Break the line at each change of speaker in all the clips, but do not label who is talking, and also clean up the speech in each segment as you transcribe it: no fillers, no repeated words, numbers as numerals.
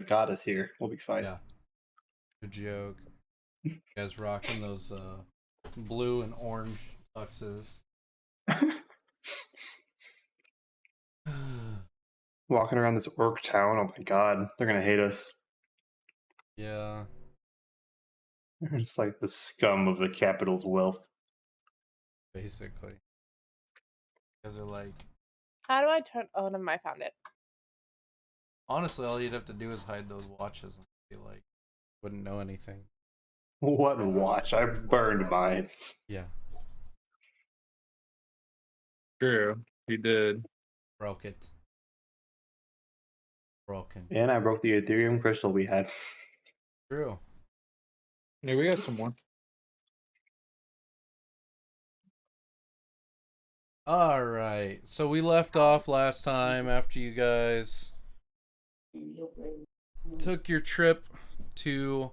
got us here. We'll be fine.
Yeah. Good joke. You guys rocking those blue and orange tuxes.
Walking around this orc town, oh my god, they're gonna hate us.
Yeah.
It's like the scum of the capital's wealth.
Basically. You guys are like,
How do I turn? Oh, never mind. I found it.
honestly, all you'd have to do is hide those watches and be like, wouldn't know anything.
What watch? I burned mine.
Yeah.
True, he did.
Broke it. Broken.
And I broke the Ethereum crystal we had.
True.
Yeah, we got some more.
Alright. So we left off last time after you guys took your trip to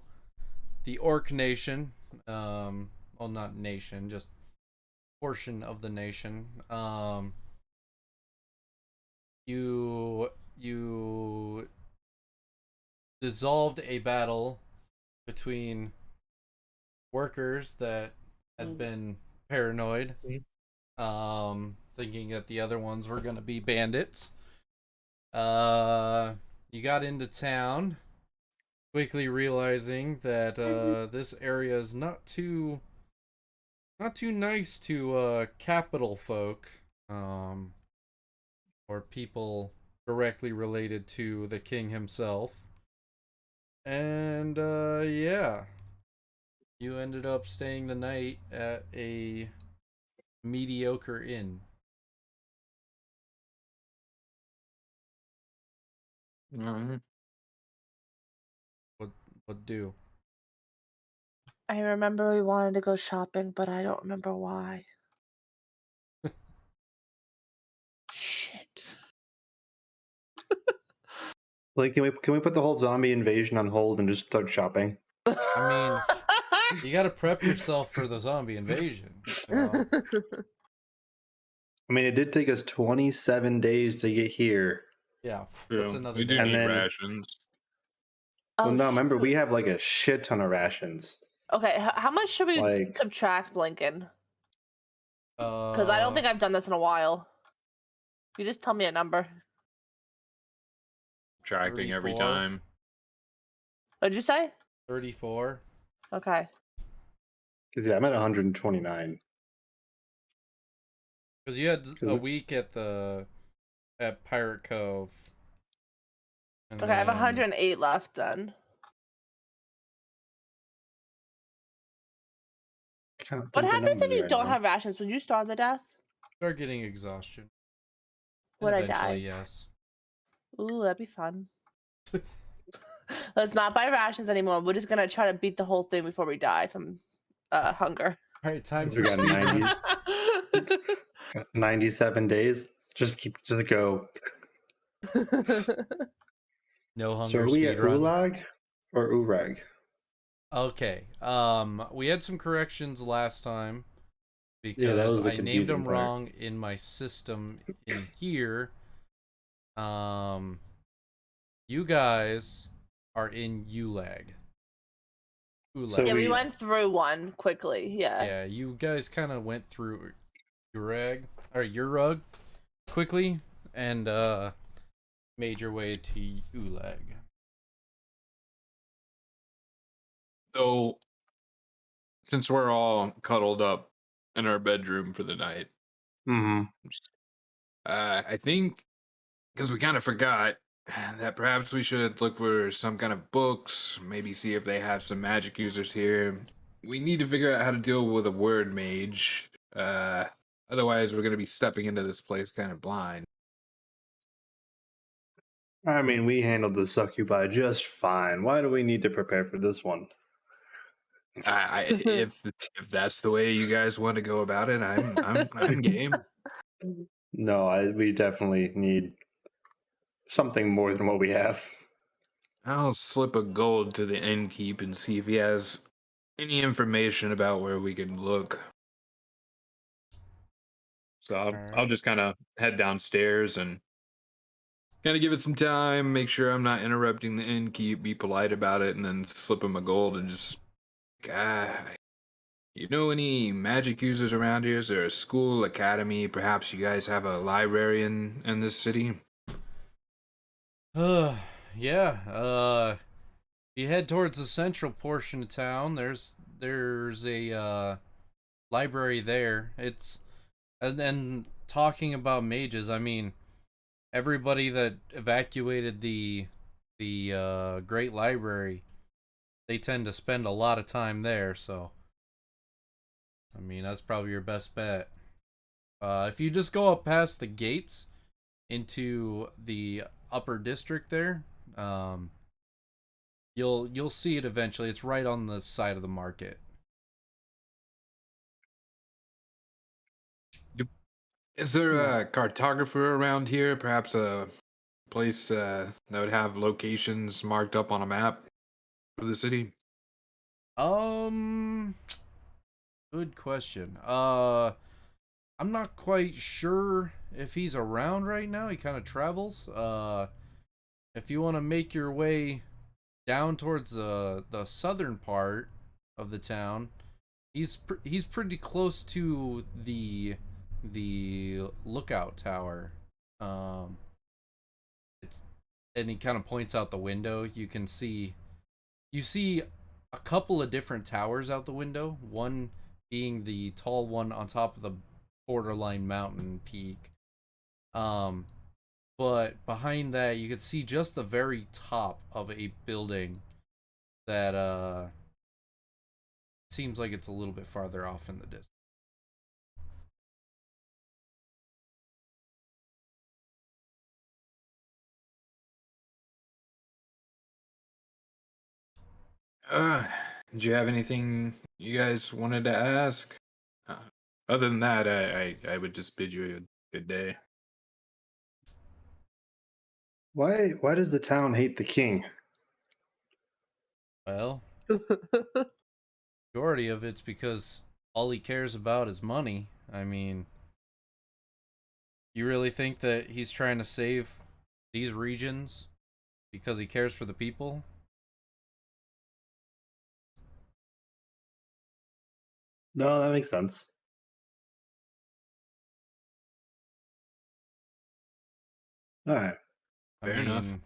the Orc Nation. Well, not nation, just portion of the nation. You dissolved a battle between workers that had been paranoid, thinking that the other ones were gonna be bandits. You got into town, quickly realizing that this area is not too nice to capital folk, or people directly related to the king himself. And yeah, you ended up staying the night at a mediocre inn.
Alright.
What do?
I remember we wanted to go shopping, but I don't remember why. Shit.
Like, can we put the whole zombie invasion on hold and just start shopping?
I mean, you gotta prep yourself for the zombie invasion. You know?
I mean, it did take us 27 days to get here.
Yeah.
True.
What's another
We do
day?
need
And then-
rations.
Oh,
Well, no, remember,
shoot.
we have like a shit ton of rations.
Okay, how much should we
Like-
subtract, Lincoln? Because I don't think I've done this in a while. You just tell me a number.
Tracking every
34.
time.
What'd you say?
34.
Okay.
Because, yeah, I'm at 129.
Because you had a
it-
week at Pirate Cove. And
Okay, I have
then-
108 left then.
I can't
What
think of
happens if
numbers
you
right
don't
now.
have rations? Would you starve to death?
Start getting exhaustion. And
Would I
eventually,
die?
yes.
Ooh, that'd be fun. Let's not buy rations anymore. We're just gonna try to beat the whole thing before we die from hunger.
All right, time
We
for
got
speedrun.
90. 97 days. Just go.
No
So
hunger
are we at
speedrun.
Ulag or Urag?
Okay. We had some corrections last time
that
because
was the
I named
confusing
them
part.
wrong in my system in here. You guys are in Ulag.
So
Yeah, we
we-
went through one quickly. Yeah.
Yeah, you guys kind of went through Urug quickly and made your way to Ulag.
So, since we're all cuddled up in our bedroom for the night,
Mm-hmm.
I think, because we kind of forgot, that perhaps we should look for some kind of books, maybe see if they have some magic users here. We need to figure out how to deal with a word mage. Otherwise, we're going to be stepping into this place kind of blind.
I mean, we handled the succubi just fine. Why do we need to prepare for this one?
If that's the way you guys want to go about it, I'm game.
No, we definitely need something more than what we have.
I'll slip a gold to the innkeep and see if he has any information about where we can look. So I'll
Alright.
just kind of head downstairs and Gotta give it some time, make sure I'm not interrupting the innkeep, be polite about it, and then slip him a gold and just, God, you know any magic users around here? Is there a school, academy? Perhaps you guys have a library in this city?
Yeah. You head towards the central portion of town. There's a library there. It's and then talking about mages, I mean, everybody that evacuated the Great Library, they tend to spend a lot of time there, so I mean, that's probably your best bet. If you just go up past the gates into the upper district there, you'll see it eventually. It's right on the side of the market.
Is there a cartographer around here? Perhaps a place that would have locations marked up on a map for the city?
Um, Good question. I'm not quite sure if he's around right now. He kind of travels. If you want to make your way down towards the southern part of the town, he's pretty close to the lookout tower. Um, it's and he kind of points out the window. You see a couple of different towers out the window. One being the tall one on top of the borderline mountain peak. Um, but behind that, you could see just the very top of a building that seems like it's a little bit farther off in the distance.
Uh, did you have anything you guys wanted to ask? Uh, Other than that, I would just bid you a good day.
Why does the town hate the king?
Well, majority of it's because all he cares about is money. I mean, you really think that he's trying to save these regions because he cares for the people?
No, that makes sense. All right.
I
Fair enough.
mean,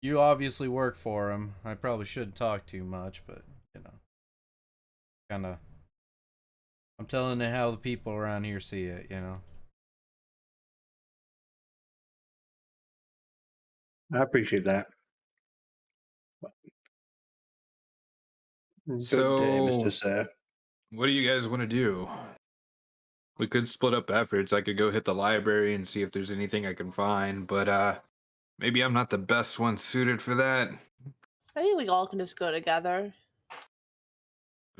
you obviously work for him. I probably shouldn't talk too much, but you know, kind of. I'm telling you how the people around here see it. You know.
I appreciate that. Good day, Mr.
So,
Sir.
what do you guys want to do? We could split up efforts. I could go hit the library and see if there's anything I can find, but maybe I'm not the best one suited for that.
I think we all can just go together.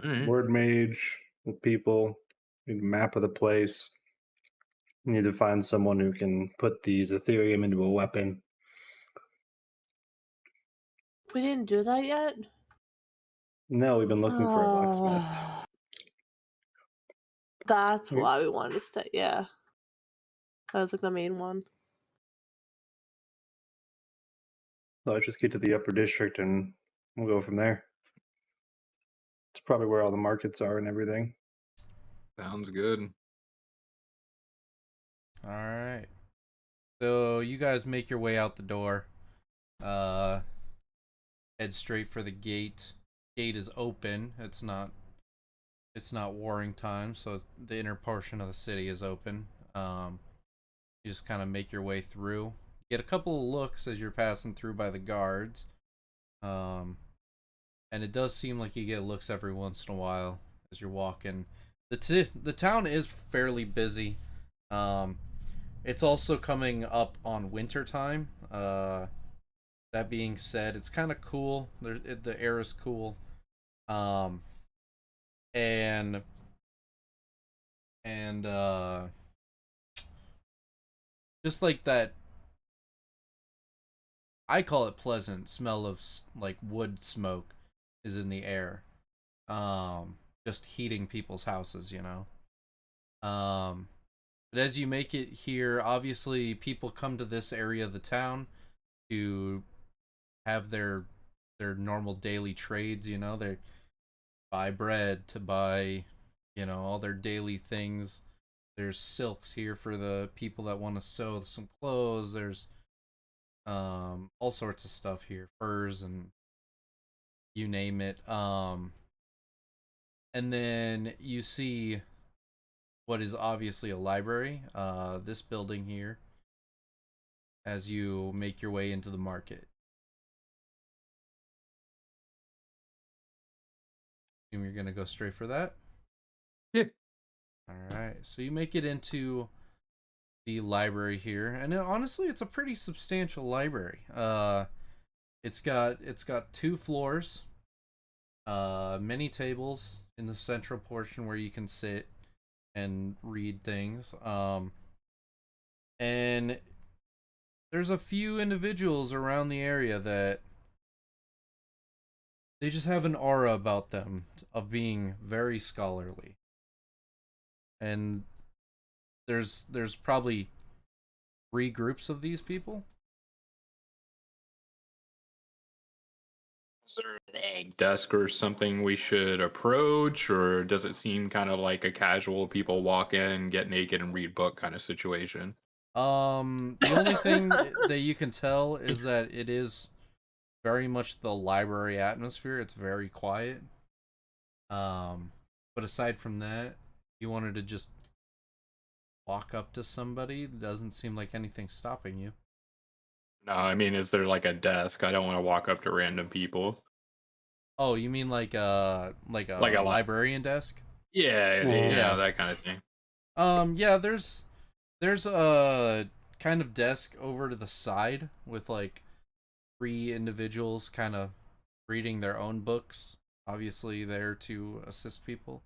Alright.
Word mage with people. Need a map of the place. Need to find someone who can put these Ethereum into a weapon.
We didn't do that yet.
No, we've been looking for a blacksmith.
That's
We-
why we wanted to stay. Yeah, that was like the main one.
So let's just get to the upper district and we'll go from there. It's probably where all the markets are and everything.
Sounds good.
All right. So you guys make your way out the door. Head straight for the gate. Gate is open. It's not warring time, so the inner portion of the city is open. You just kind of make your way through. Get a couple of looks as you're passing through by the guards. And it does seem like you get looks every once in a while as you're walking. The town is fairly busy. It's also coming up on winter time. That being said, it's kind of cool. The air is cool. And just like that, I call it pleasant smell of like wood smoke is in the air. Just heating people's houses, you know. But as you make it here, obviously people come to this area of the town to have their normal daily trades. They buy bread, to buy, all their daily things. There's silks here for the people that want to sew some clothes. There's all sorts of stuff here, furs and you name it. And then you see what is obviously a library, this building here, as you make your way into the market. And you're gonna go straight for that?
Yeah.
Alright, so you make it into the library here, and honestly it's a pretty substantial library. It's got 2 floors, many tables in the central portion where you can sit and read things. And there's a few individuals around the area that they just have an aura about them of being very scholarly. And there's probably 3 groups of these people.
Is there a desk or something we should approach, or does it seem kind of like a casual people walk in, get naked, and read book kind of situation?
The only thing that you can tell is that it is very much the library atmosphere. It's very quiet. But aside from that, you wanted to just walk up to somebody. It doesn't seem like anything's stopping you.
No, I mean, is there like a desk? I don't want to walk up to random people.
Oh, you mean like a librarian desk?
Yeah,
Yeah.
that kind of thing.
Yeah, there's a kind of desk over to the side with like 3 individuals kind of reading their own books, obviously there to assist people.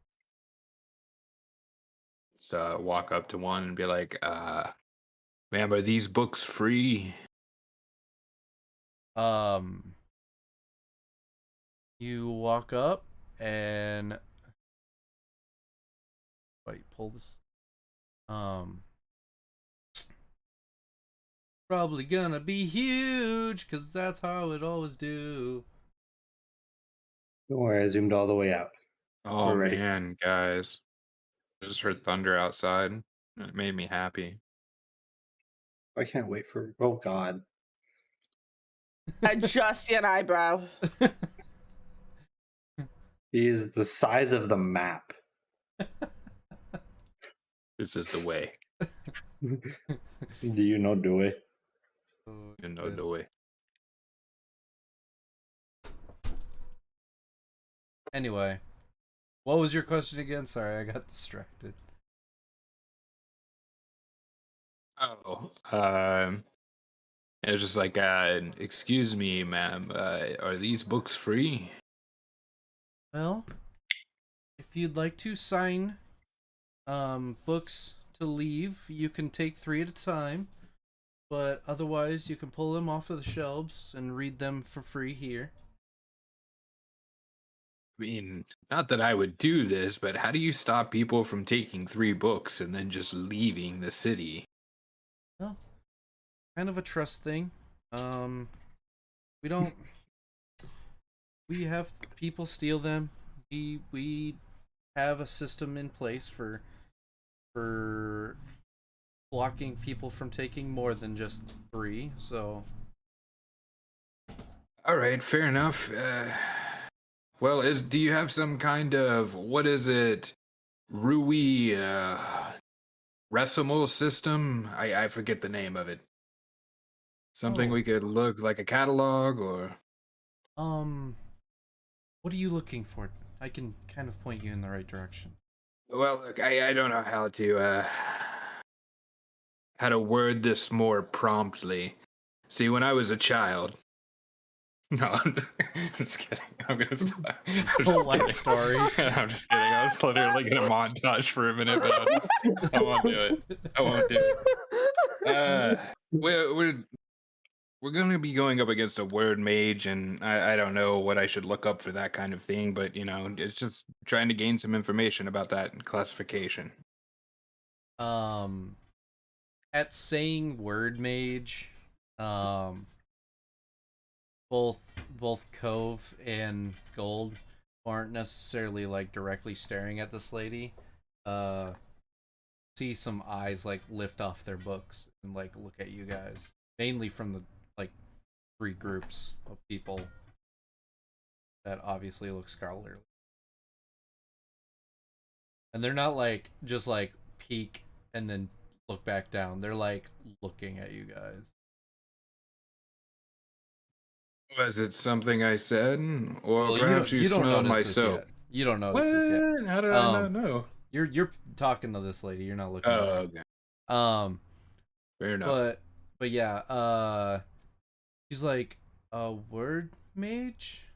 So walk up to one and be like, ma'am, are these books free?
You walk up and wait, pull this. Probably gonna be huge, cause that's how it always do.
Don't worry, I zoomed all the way out.
Oh
We're ready.
man, guys. I just heard thunder outside. And it made me happy.
I can't wait for. Oh God.
Adjust an eyebrow.
He is the size of the map.
This is the way.
Do you know Dewey?
You know the way.
Anyway, what was your question again? Sorry, I got distracted.
Oh, it was just like, excuse me, ma'am, are these books free?
Well, if you'd like to sign books to leave, you can take 3 at a time. But otherwise, you can pull them off of the shelves and read them for free here.
I mean, not that I would do this, but how do you stop people from taking 3 books and then just leaving the city?
Well, kind of a trust thing. We don't. We have people steal them. We have a system in place for blocking people from taking more than just 3. So
All right, fair enough. Well, do you have some kind of, what is it, Rui Resimal system? I forget the name of it. Something
Oh.
we could look like a catalog, or
what are you looking for? I can kind of point you in the right direction.
well, look, I don't know how to word this more promptly. See, when I was a child. No, I'm just kidding. I'm gonna stop. I'm just
Life
kidding.
story.
I'm just kidding. I was literally gonna montage for a minute, but I won't do it. I won't do it. We're gonna be going up against a word mage, and I don't know what I should look up for that kind of thing, but it's just trying to gain some information about that classification.
um, at saying word mage, both Cove and Gold aren't necessarily like directly staring at this lady. See some eyes like lift off their books and like look at you guys, mainly from the like 3 groups of people that obviously look scholarly. And they're not like just like peek and then look back down. They're like looking at you guys.
Was it something I said? Or
Well,
perhaps you
you don't
smelled my
notice this
soap?
yet. You don't
What?
notice this yet.
How did I not know?
You're talking to this lady. You're not looking at
Oh,
her.
okay. Fair enough.
But yeah, she's like a word mage.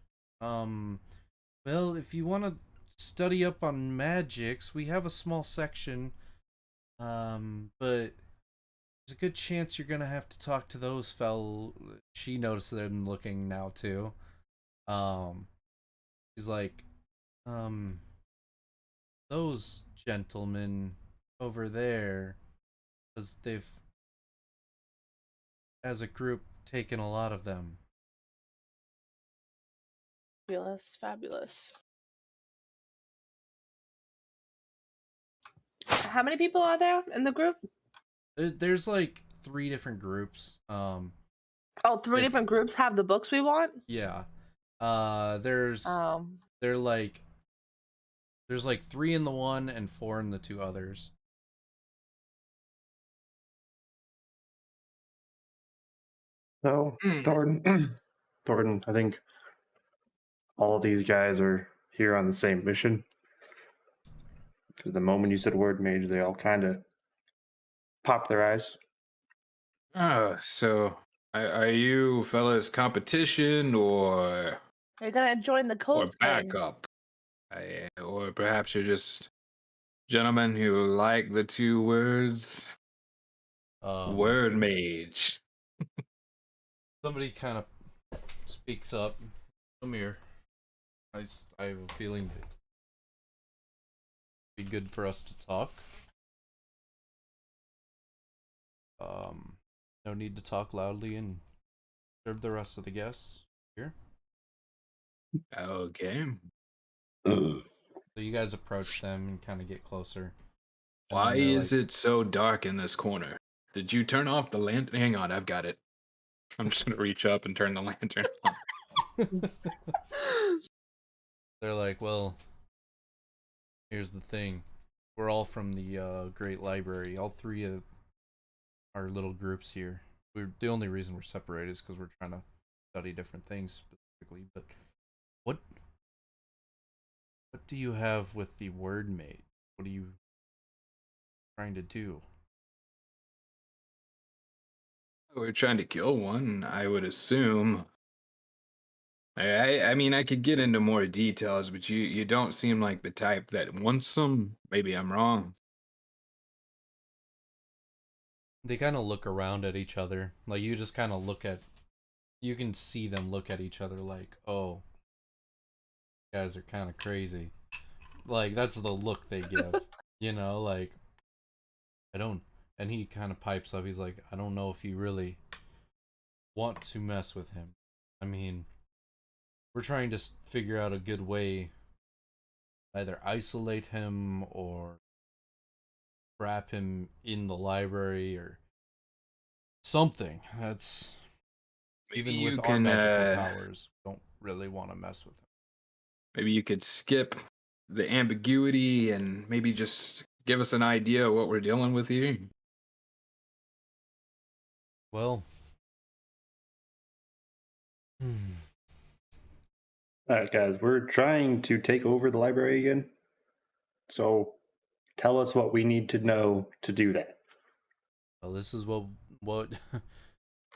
Well, if you want to study up on magics, we have a small section. But there's a good chance you're gonna have to talk to those She noticed them looking now too. She's like, those gentlemen over there, because they've, as a group, taken a lot of them.
Fabulous, fabulous. How many people are there in the group?
There's like 3 different groups.
Oh, 3
it's-
different groups have the books we want?
Yeah. There's
Oh.
there's like 3 in the one and 4 in the 2 others.
So, Thornton, I think all of these guys are here on the same mission. Because the moment you said word mage, they all kind of popped their eyes.
So are you fellas competition or
You're gonna join the Coast Gang.
backup? Or perhaps you're just gentlemen who like the 2 words word mage.
Somebody kind of speaks up. Come here. I have a feeling it'd be good for us to talk. No need to talk loudly and disturb the rest of the guests here.
Okay.
So you guys approach them and kind of get closer.
Why is it so dark in this corner? Did you turn off the lantern? Hang on, I've got it. I'm just gonna reach up and turn the lantern on.
They're like, well, here's the thing. We're all from the Great Library. All 3 of our little groups here. The only reason we're separated is because we're trying to study different things specifically. But what do you have with the word mage? What are you trying to do?
We're trying to kill one, I would assume. I mean, I could get into more details, but you don't seem like the type that wants them. Maybe I'm wrong.
They kind of look around at each other. Like, you just kind of you can see them look at each other like, oh, you guys are kind of crazy. Like, that's the look they give. You know, like, I don't, and he kind of pipes up. He's like, I don't know if you really want to mess with him. I mean, we're trying to figure out a good way, either isolate him or trap him in the library or something. That's
Maybe
even
you
with our
can,
magical powers, don't really want to mess with him.
Maybe you could skip the ambiguity and maybe just give us an idea of what we're dealing with here.
Well,
All right, guys, we're trying to take over the library again. So tell us what we need to know to do that.
well, this is what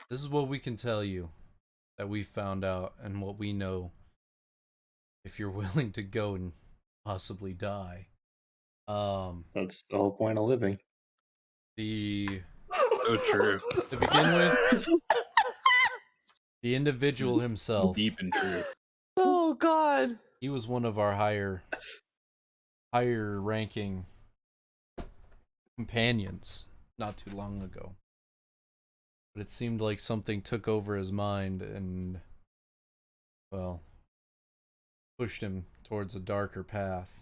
this is what we can tell you that we found out and what we know. If you're willing to go and possibly die,
That's the whole point of living.
So true.
To begin with, the individual himself,
Deep and true.
Oh God.
he was one of our higher ranking companions not too long ago. But it seemed like something took over his mind and, well, pushed him towards a darker path.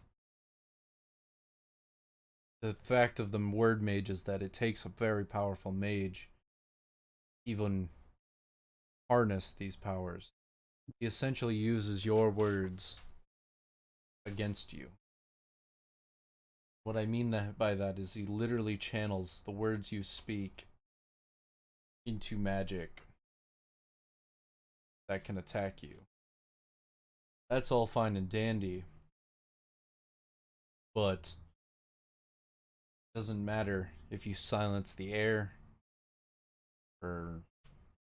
The fact of the word mage is that it takes a very powerful mage even harness these powers. He essentially uses your words against you. What I mean by that is he literally channels the words you speak into magic that can attack you. That's all fine and dandy, but it doesn't matter if you silence the air or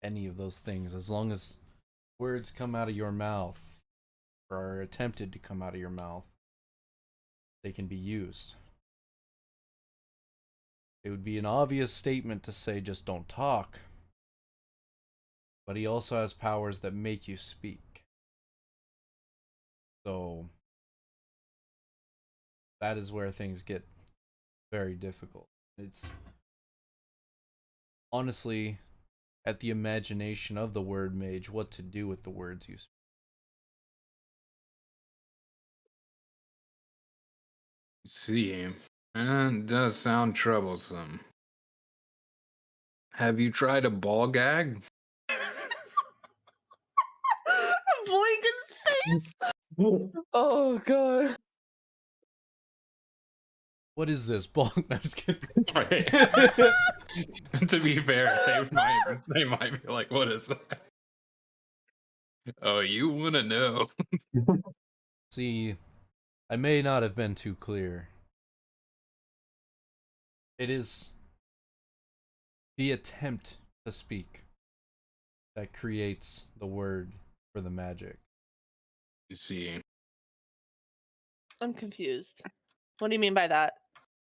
any of those things, as long as words come out of your mouth or are attempted to come out of your mouth, they can be used. It would be an obvious statement to say just don't talk, but he also has powers that make you speak. So that is where things get very difficult. It's honestly at the imagination of the word mage what to do with the words you speak.
See, that does sound troublesome. Have you tried a ball gag?
Blinken's face. Oh god.
What is this? Ball? No, just kidding.
Right. To be fair, they might be like, what is that? Oh, you want to know?
See, I may not have been too clear. It is the attempt to speak that creates the word for the magic.
You see.
I'm confused. What do you mean by that?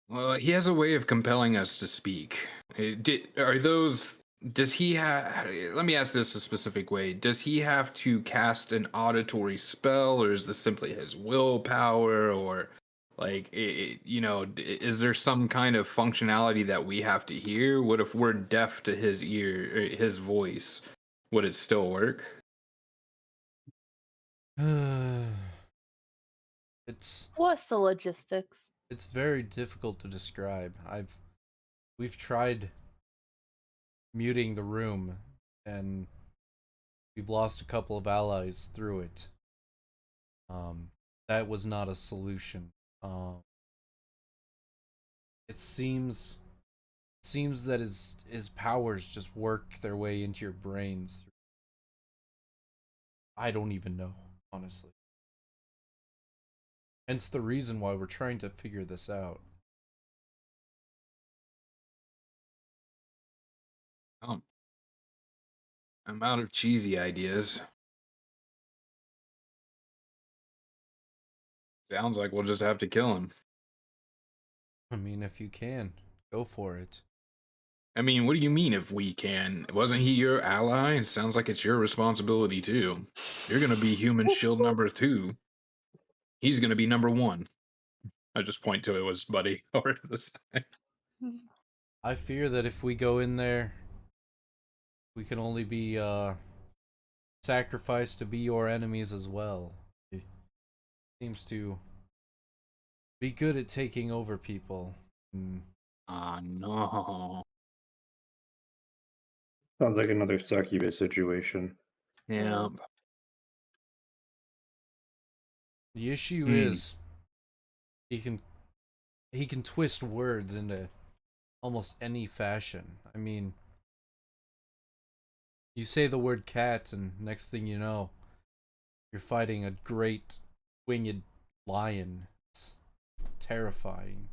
Well, he has a way of compelling us to speak. Does he have, let me ask this a specific way. Does he have to cast an auditory spell, or is this simply his willpower, or like, is there some kind of functionality that we have to hear? What if we're deaf to his ear, or his voice? Would it still work?
What's the logistics?
It's very difficult to describe. We've tried muting the room and we've lost a couple of allies through it. That was not a solution. It seems that his powers just work their way into your brains. I don't even know, honestly. Hence the reason why we're trying to figure this out.
I'm out of cheesy ideas. Sounds like we'll just have to kill him.
I mean, if you can, go for it.
I mean, what do you mean if we can? Wasn't he your ally? It sounds like it's your responsibility too. You're gonna be human shield number 2. He's gonna be number 1. I just point to it was Buddy over the side.
I fear that if we go in there, we can only be sacrificed to be your enemies as well. He seems to be good at taking over people.
No.
Sounds like another succubus situation.
Yeah.
The issue is he can twist words into almost any fashion. I mean, you say the word cat and next thing you know, you're fighting a great winged lion. It's terrifying.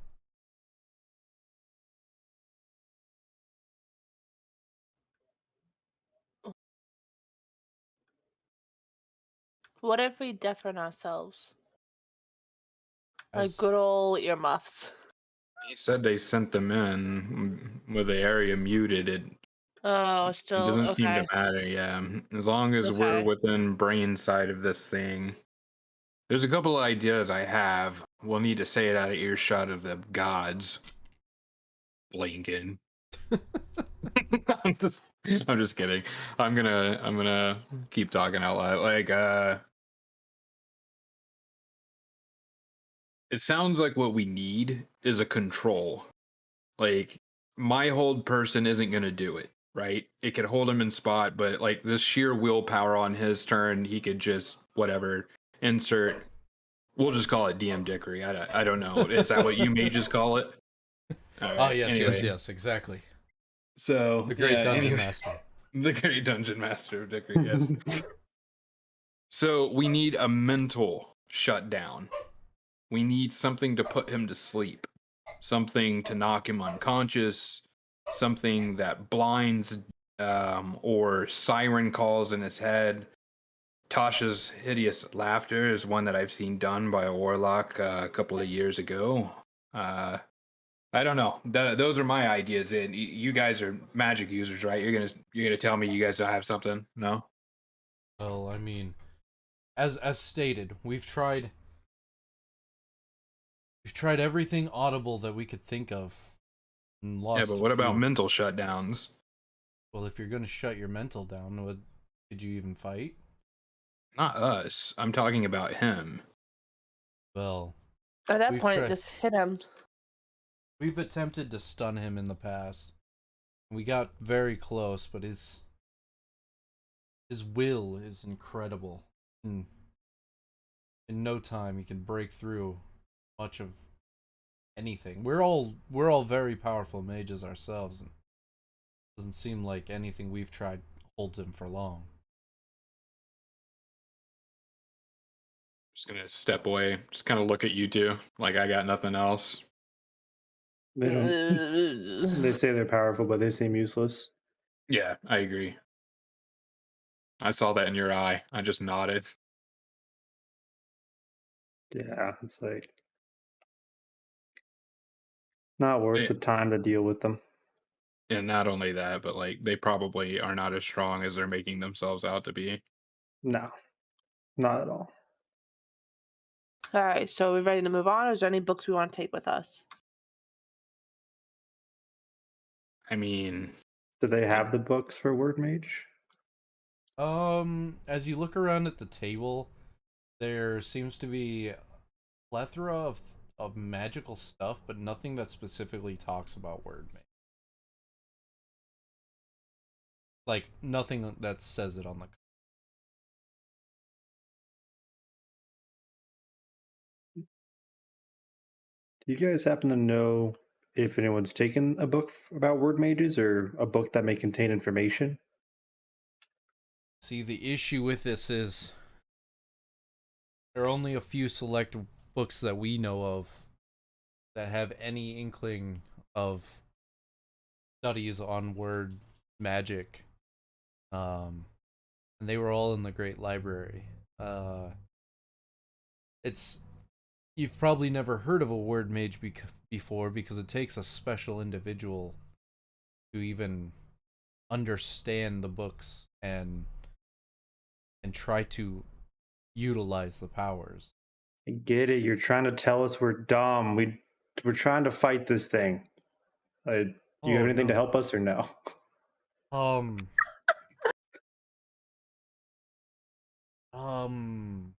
What if we deafen ourselves? Like
As
good old earmuffs.
He said they sent them in with the area muted. It
Oh, still
doesn't seem to
okay.
matter, yeah. As long as we're
Okay.
within brain side of this thing. There's a couple of ideas I have. We'll need to say it out of earshot of the gods. blinking. I'm just kidding. I'm gonna keep talking out loud. Like, it sounds like what we need is a control. Like, my hold person isn't gonna do it, right? It could hold him in spot, but like this sheer willpower on his turn, he could just whatever insert. We'll just call it DM Dickery. I don't know. Is that what you may just call it? All
Oh
right.
yes,
Anyway,
yes, exactly.
so
The great
yeah.
dungeon
Anyway,
master.
the great dungeon master of Dickery. Yes. So we need a mental shutdown. We need something to put him to sleep, something to knock him unconscious, something that blinds or siren calls in his head. Tasha's hideous laughter is one that I've seen done by a warlock a couple of years ago. I don't know. Those are my ideas. And you guys are magic users, right? You're gonna tell me you guys don't have something? No.
Well, I mean, as stated, we've tried everything audible that we could think of and
Yeah,
lost
but
a
what about
few.
mental shutdowns?
Well, if you're gonna shut your mental down, did you even fight?
Not us. I'm talking about him.
Well,
At that
we've
point,
tried.
just hit him.
We've attempted to stun him in the past. We got very close, but his will is incredible. In no time, he can break through much of anything. We're all very powerful mages ourselves, and it doesn't seem like anything we've tried holds him for long.
Just gonna step away. Just kind of look at you two, like I got nothing else.
They don't. They say they're powerful, but they seem useless.
Yeah, I agree. I saw that in your eye. I just nodded.
Yeah, it's like not worth
Eh,
the time to deal with them.
And not only that, but like they probably are not as strong as they're making themselves out to be.
No, not at all.
All right, so we're ready to move on. Or is there any books we want to take with us?
I mean,
Do they have the books for Word Mage?
As you look around at the table, there seems to be a plethora of magical stuff, but nothing that specifically talks about word mage. Like nothing that says it on the.
Do you guys happen to know if anyone's taken a book about Word Mages or a book that may contain information?
See, the issue with this is there are only a few select books that we know of that have any inkling of studies on word magic. And they were all in the Great Library. It's You've probably never heard of a word mage before because it takes a special individual to even understand the books and try to utilize the powers.
I get it. You're trying to tell us we're dumb. We're trying to fight this thing. Do you have
Oh
anything to
no.
help us or no?
Um. Um.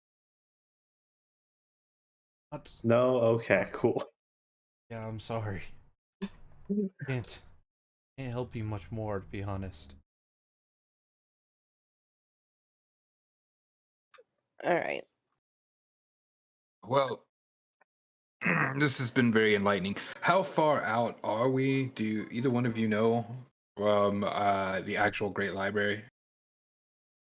What?
No. Okay. Cool.
Yeah, I'm sorry. Can't help you much more, to be honest.
All right.
well, this has been very enlightening. How far out are we? Do either one of you know from the actual Great Library?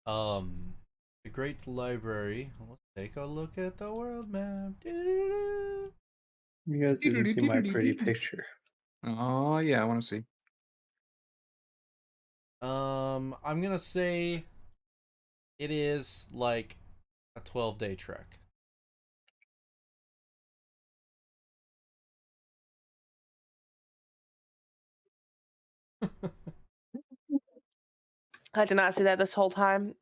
The Great Library. Let's take a look at the world map. Doo-doo-doo.
You guys didn't see my pretty picture.
Oh yeah, I want to see.
I'm gonna say it is like a 12-day trek.
I did not see that this whole time.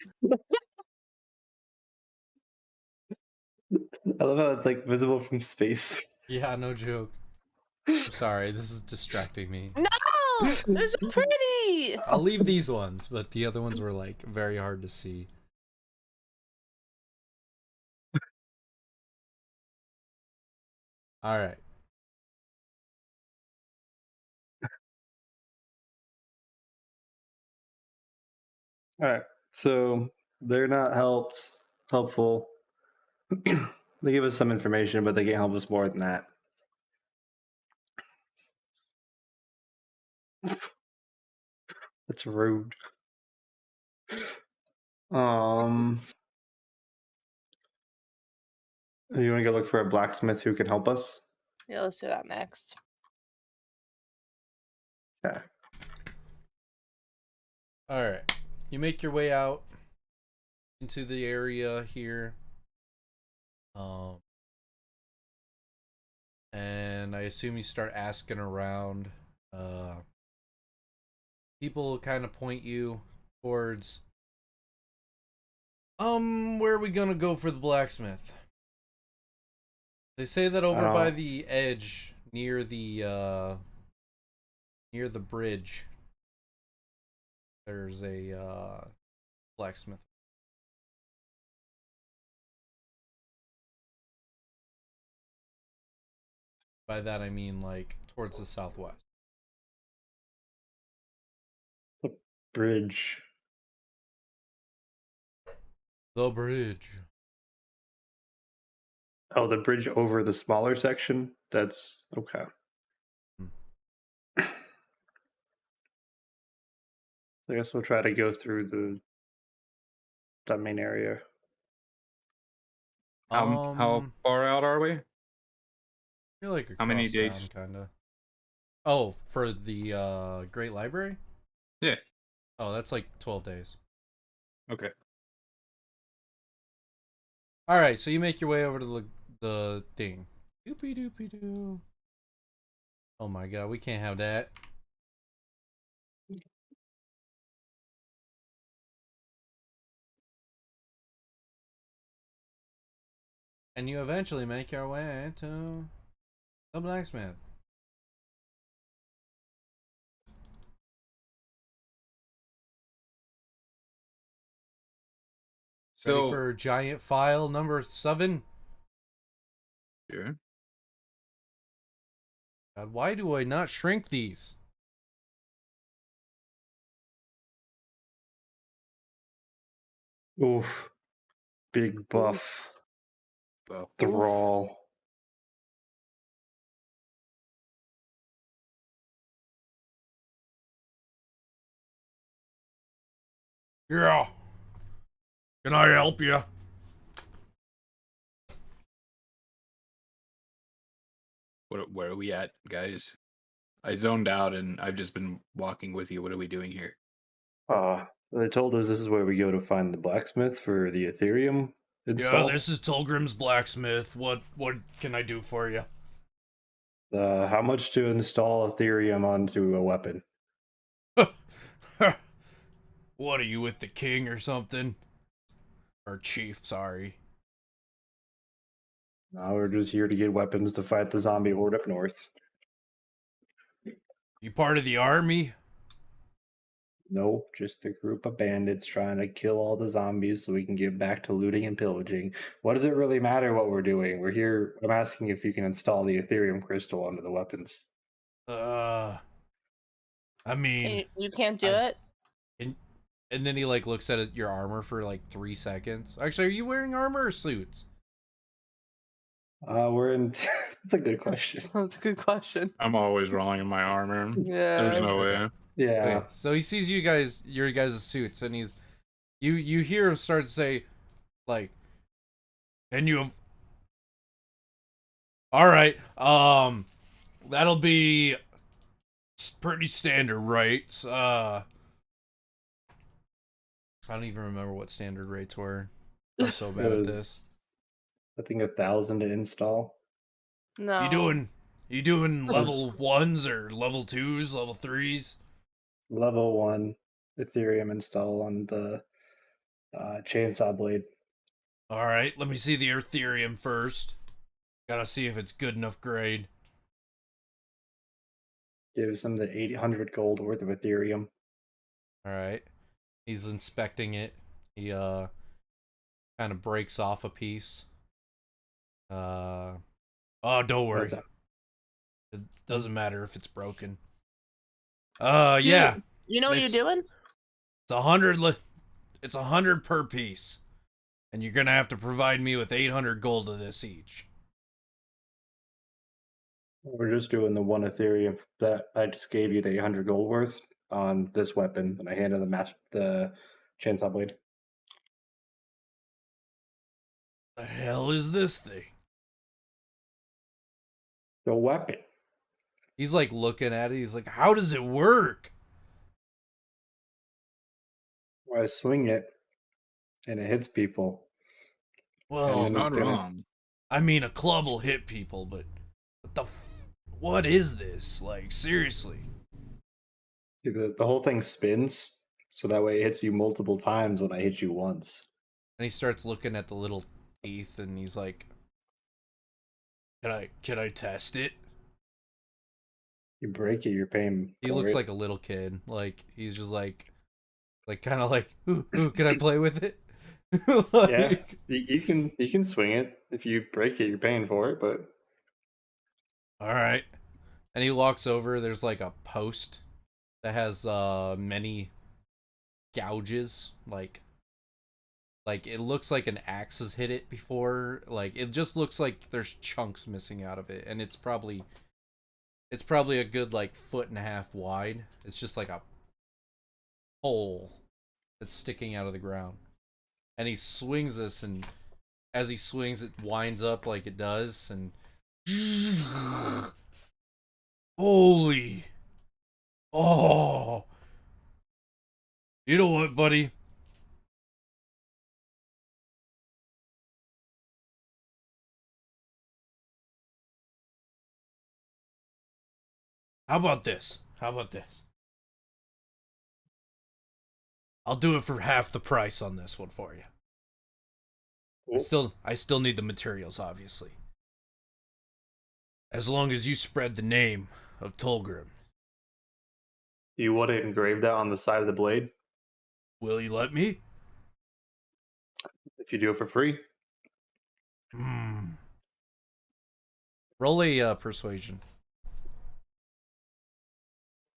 I love how it's like visible from space.
Yeah, no joke. I'm sorry, this is distracting me.
No, it's so pretty.
I'll leave these ones, but the other ones were like very hard to see. All right.
All right. So they're not helpful. They give us some information, but they can't help us more than that. That's rude. Um, you want to go look for a blacksmith who can help us?
Yeah, let's do that next.
Yeah.
All right. You make your way out into the area here. And I assume you start asking around. People kind of point you towards where are we gonna go for the blacksmith? They say that over by the edge near the bridge there's a blacksmith. By that I mean like towards the southwest.
The bridge.
The bridge.
Oh, the bridge over the smaller section? That's okay. I guess we'll try to go through that main area.
How far out are we?
You're like
How many
across
days?
town, kinda. Oh, for the Great Library?
Yeah.
Oh, that's like 12 days.
Okay.
All right, so you make your way over to the thing. Doopy doopy doo. Oh my god, we can't have that. And you eventually make your way to the blacksmith. Ready
So
for giant file number 7?
sure.
God, why do I not shrink these?
Oof. Big buff.
Well,
Thrall.
Yeah. Can I help you?
where are we at, guys? I zoned out and I've just been walking with you. What are we doing here?
They told us this is where we go to find the blacksmith for the Ethereum install.
Yeah, this is Tilgrim's blacksmith. What can I do for you?
How much to install Ethereum onto a weapon?
What are you with the king or something? Or chief, sorry.
No, we're just here to get weapons to fight the zombie horde up north.
You part of the army?
No, just a group of bandits trying to kill all the zombies so we can get back to looting and pillaging. What does it really matter what we're doing? We're here. I'm asking if you can install the Ethereum crystal onto the weapons.
I mean,
You can't do it.
and then he like looks at your armor for like 3 seconds. Actually, are you wearing armor or suits?
We're in. That's a good question.
That's a good question.
I'm always rolling in my armor.
Yeah.
There's no
Okay.
way.
Yeah.
Okay, so he sees your guys' suits, and you hear him start to say, like, and you have, all right, that'll be pretty standard rates. I don't even remember what standard rates were. I'm so bad at this.
I think 1,000 to install.
No.
You doing level 1s or level 2s, level 3s?
Level 1 Ethereum install on the chainsaw blade.
All right, let me see the Ethereum first. Gotta see if it's good enough grade.
Gives him the 800 gold worth of Ethereum.
All right. He's inspecting it. He kind of breaks off a piece. Oh, don't worry.
What's that?
It doesn't matter if it's broken.
Dude,
Yeah.
you know what you're
It's-
doing?
It's 100. It's 100 per piece, and you're gonna have to provide me with 800 gold of this each.
We're just doing the 1 Ethereum that I just gave you the 800 gold worth on this weapon, and I handed the chainsaw blade.
The hell is this thing?
The weapon.
He's like looking at it. He's like, "How does it work?"
I swing it, and it hits people.
Well,
He's
then
not
it's gonna-
wrong.
I mean, a club will hit people, but what is this? Like, seriously.
The whole thing spins, so that way it hits you multiple times when I hit you once.
And he starts looking at the little teeth, and he's like, "Can I test it?"
You break it, you're paying.
He
for
looks
it.
like a little kid. Like he's just like kind of like, ooh, can I play with it?
Yeah, you can swing it. If you break it, you're paying for it. But
All right. And he walks over. There's like a post that has many gouges. Like it looks like an axe has hit it before. Like it just looks like there's chunks missing out of it, and it's probably a good like 1.5 feet wide. It's just like a hole that's sticking out of the ground. And he swings this, and as he swings, it winds up like it does, and holy, oh, you know what, buddy? How about this? How about this? I'll do it for half the price on this one for you. I still need the materials, obviously. As long as you spread the name of Tolgrim.
you want to engrave that on the side of the blade?
Will you let me?
If you do it for free,
Roll a persuasion.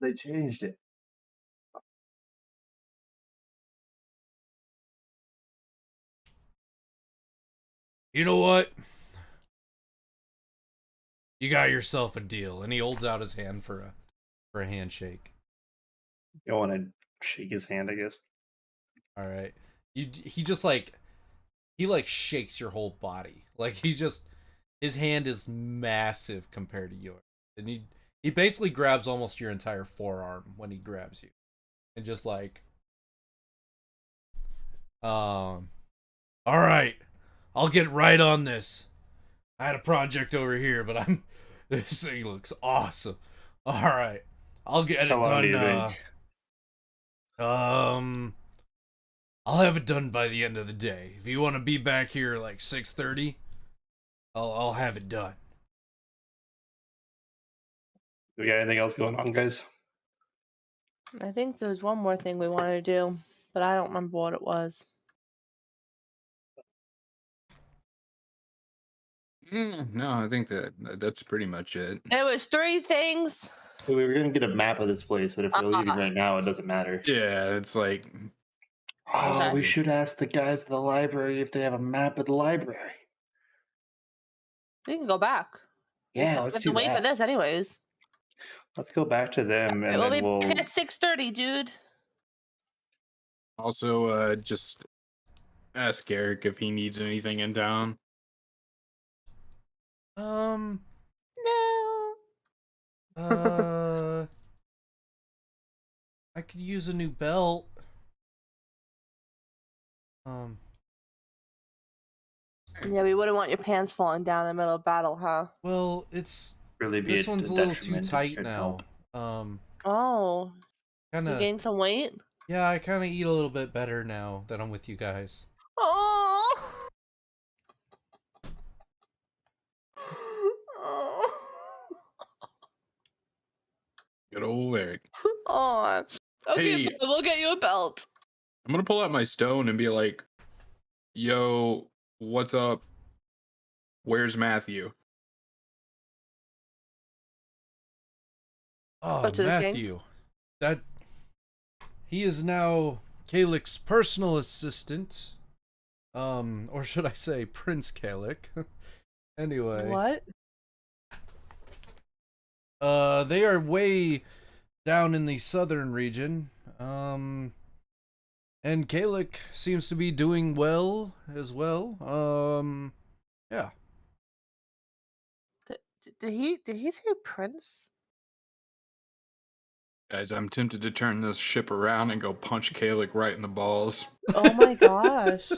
they changed it.
You know what? You got yourself a deal. And he holds out his hand for a handshake.
You don't want to shake his hand, I guess.
All right. He just like shakes your whole body. Like his hand is massive compared to yours. And he basically grabs almost your entire forearm when he grabs you. And just like all right. I'll get right on this. I had a project over here, but this thing looks awesome. All right. I'll get it
How long do you
done
think?
I'll have it done by the end of the day. If you want to be back here like 6:30, I'll have it done.
Do we got anything else going on, guys?
I think there was one more thing we wanted to do, but I don't remember what it was.
No, I think that's pretty much it.
It was 3 things.
We were gonna get a map of this place, but if we're leaving
Uh-uh.
right now, it doesn't matter.
Yeah, it's like
Oh,
Okay.
we should ask the guys at the library if they have a map of the library.
We can go back.
Yeah,
We
let's
have
do
to wait for
that.
this anyways.
Let's go back to them, and
We'll
then
be
we'll.
back at 6:30, dude.
also just ask Eric if he needs anything in town.
No.
I could use a new belt.
Yeah, we wouldn't want your pants falling down in the middle of battle, huh?
Well, it's
Really be
this
a
one's a little too
detriment to
tight
your
now.
health.
Oh,
Kind
you
of.
gained some weight?
Yeah, I kind of eat a little bit better now that I'm with you guys.
Oh.
Good old Eric.
Oh, okay,
Hey.
we'll get you a belt.
I'm gonna pull out my stone and be like, yo, what's up? Where's Matthew?
Oh,
to the king?
Matthew. That he is now Kalik's personal assistant. Or should I say Prince Kalik? Anyway.
What?
They are way down in the southern region. And Kalik seems to be doing well as well. Yeah.
Did he say prince?
Guys, I'm tempted to turn this ship around and go punch Kalik right in the balls.
Oh my gosh.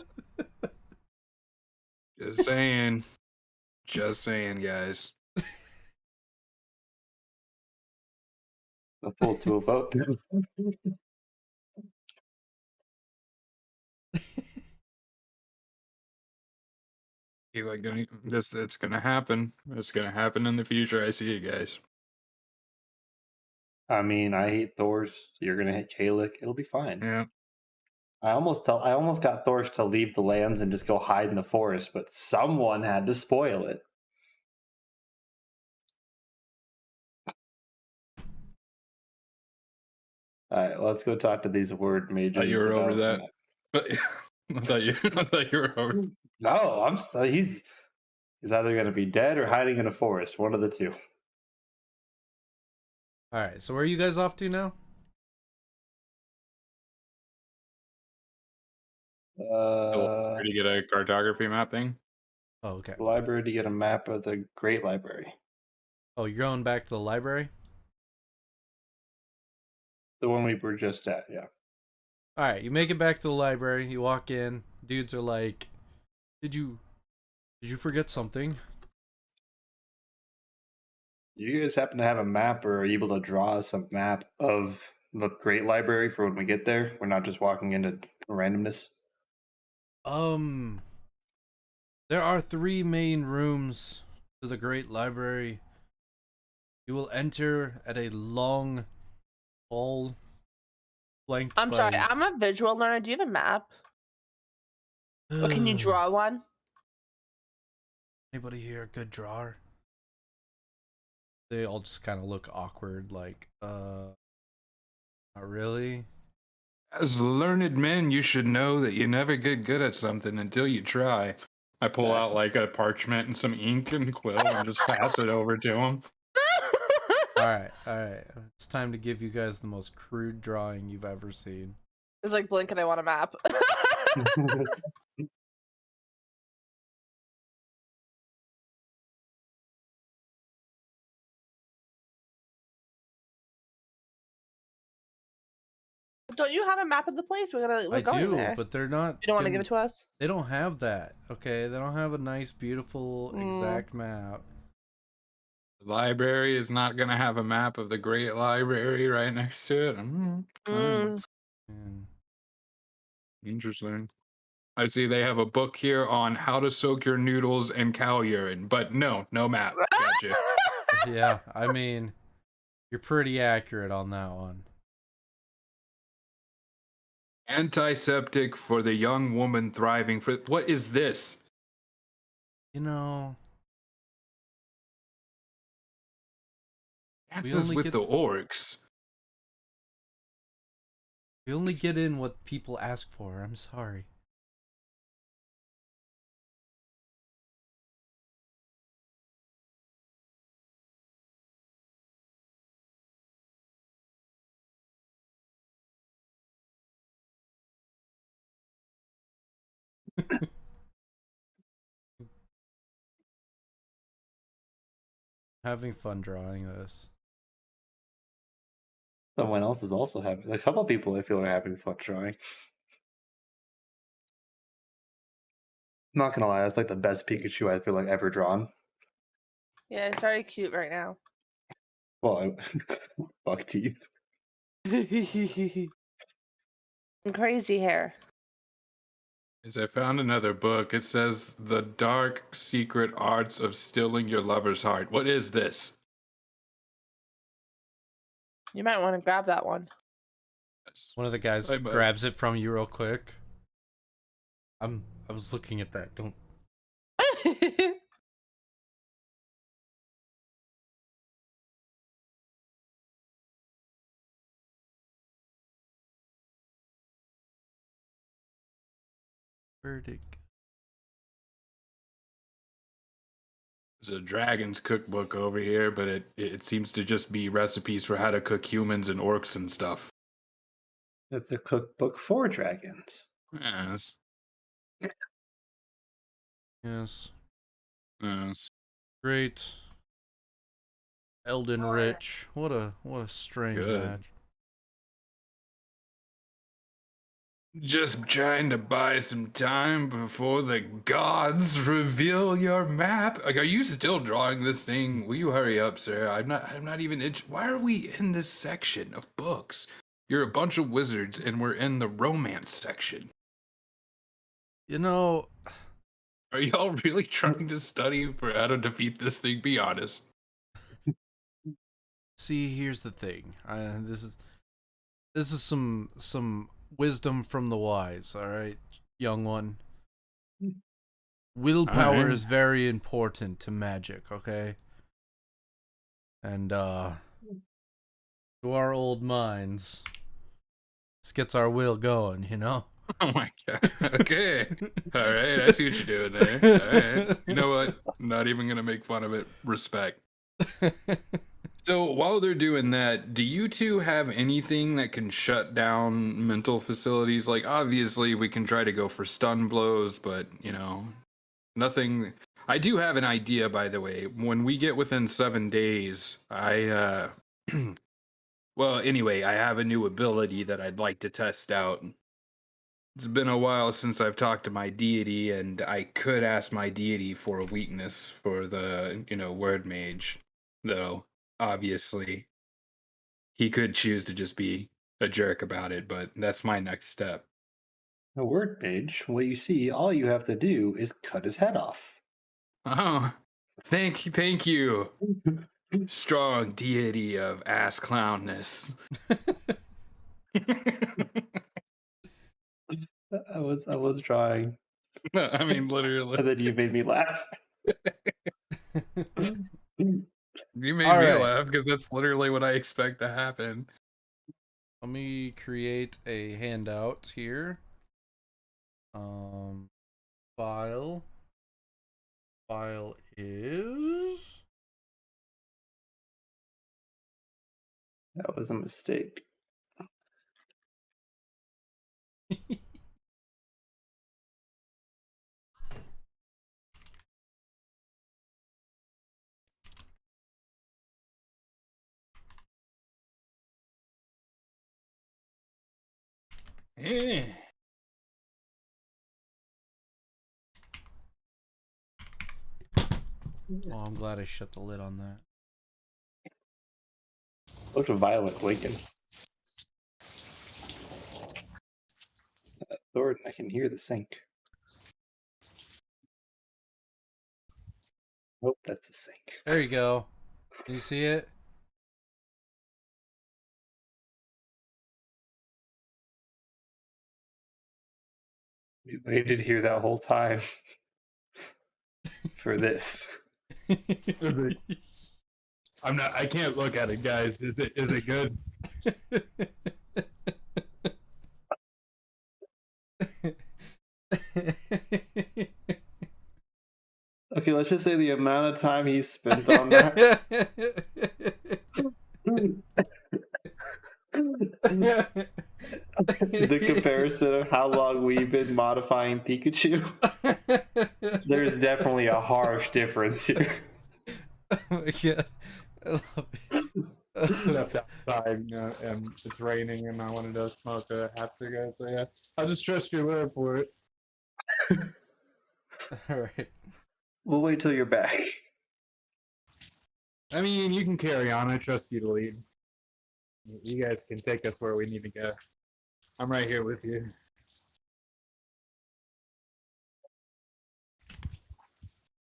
Just saying. Just saying, guys.
A full to a vote.
It's gonna happen. It's gonna happen in the future. I see you guys.
I mean, I hate Thor's. You're gonna hit Kalik. It'll be fine.
Yeah.
I almost got Thor's to leave the lands and just go hide in the forest, but someone had to spoil it. All right, let's go talk to these word mages.
You were over
about
that. But I thought you were over.
No, I'm still. He's either gonna be dead or hiding in a forest. One of the two.
Alright, so where are you guys off to now?
To get a cartography map thing.
Oh, okay.
Library to get a map of the Great Library.
Oh, you're going back to the library?
The one we were just at, yeah.
Alright, you make it back to the library, you walk in, dudes are like, Did you forget something?
You guys happen to have a map, or are you able to draw us a map of the Great Library for when we get there? We're not just walking into randomness.
There are 3 main rooms to the Great Library. You will enter at a long hall flanked
I'm
by...
sorry, I'm a visual learner. Do you have a map? Or can you draw one?
Anybody here a good drawer? They all just kind of look awkward, like, not really.
As learned men, you should know that you never get good at something until you try. I pull out like a parchment and some ink and quill and just pass it over to him.
Alright. It's time to give you guys the most crude drawing you've ever seen.
It's like blink and I want a map. Don't you have a map of the place? We're
I
going
do,
there.
but they're not...
You don't want to give it to us?
They don't have that, okay? They don't have a nice, beautiful, exact map.
The library is not going to have a map of the Great Library right next to it. Interesting. I see they have a book here on how to soak your noodles in cow urine, but no map. Gotcha.
Yeah, I mean, you're pretty accurate on that one.
Antiseptic for the young woman thriving for... What is this?
You know...
This is with the orcs.
We only get in what people ask for. I'm sorry. Having fun drawing this.
Someone else is also having... A couple people I feel are having fun drawing. I'm not gonna lie, that's like the best Pikachu I feel like ever drawn.
Yeah, it's very cute right now.
Well, buck teeth.
Crazy hair.
As I found another book, it says The Dark Secret Arts of Stealing Your Lover's Heart. What is this?
You might want to grab that one.
One of the guys
Bye, bud.
grabs it from you real quick. I was looking at that. Don't. Where'd it go?
There's a dragon's cookbook over here, but it seems to just be recipes for how to cook humans and orcs and stuff.
It's a cookbook for dragons.
Yes.
Yes.
Yes.
Great. Elden Rich. What a strange
Good.
match.
Just trying to buy some time before the gods reveal your map. Like, are you still drawing this thing? Will you hurry up, sir? I'm not even Why are we in this section of books? You're a bunch of wizards and we're in the romance section.
You know,
Are y'all really trying to study for how to defeat this thing? Be honest.
see, here's the thing. This is some wisdom from the wise, all right, young one. Willpower
Alright.
is very important to magic, okay? And to our old minds, this gets our will going, you know?
Oh my god. Okay. All right. I see what you're doing there. All right. You know what? I'm not even going to make fun of it. Respect. So while they're doing that, do you two have anything that can shut down mental facilities? Like, obviously, we can try to go for stun blows, but, you know, nothing. I do have an idea, by the way. When we get within 7 days, well, anyway, I have a new ability that I'd like to test out. It's been a while since I've talked to my deity, and I could ask my deity for a weakness for the, word mage. Though, obviously, he could choose to just be a jerk about it, but that's my next step.
A word mage, well, you see, all you have to do is cut his head off.
Oh, thank you, strong deity of ass clownness.
I was trying,
I mean, literally.
and then you made me laugh.
You made
All
me
right.
laugh because that's literally what I expect to happen.
Let me create a handout here. File is
That was a mistake.
Eh.
Oh, I'm glad I shut the lid on that.
Look at Violet Lincoln. Lord, I can hear the sink. Nope, that's the sink.
There you go. Can you see it?
We waited here that whole time for this.
I can't look at it, guys. Is it good?
Okay, let's just say the amount of time he spent on that. The comparison of how long we've been modifying Pikachu. There's definitely a harsh difference here.
Oh my god. I love it.
Stepped outside, and it's raining, and I wanted to smoke a half cigarette. So yeah, I'll just trust your word for it.
Alright.
We'll wait till you're back.
I mean, you can carry on. I trust you to lead. You guys can take us where we need to go. I'm right here with you.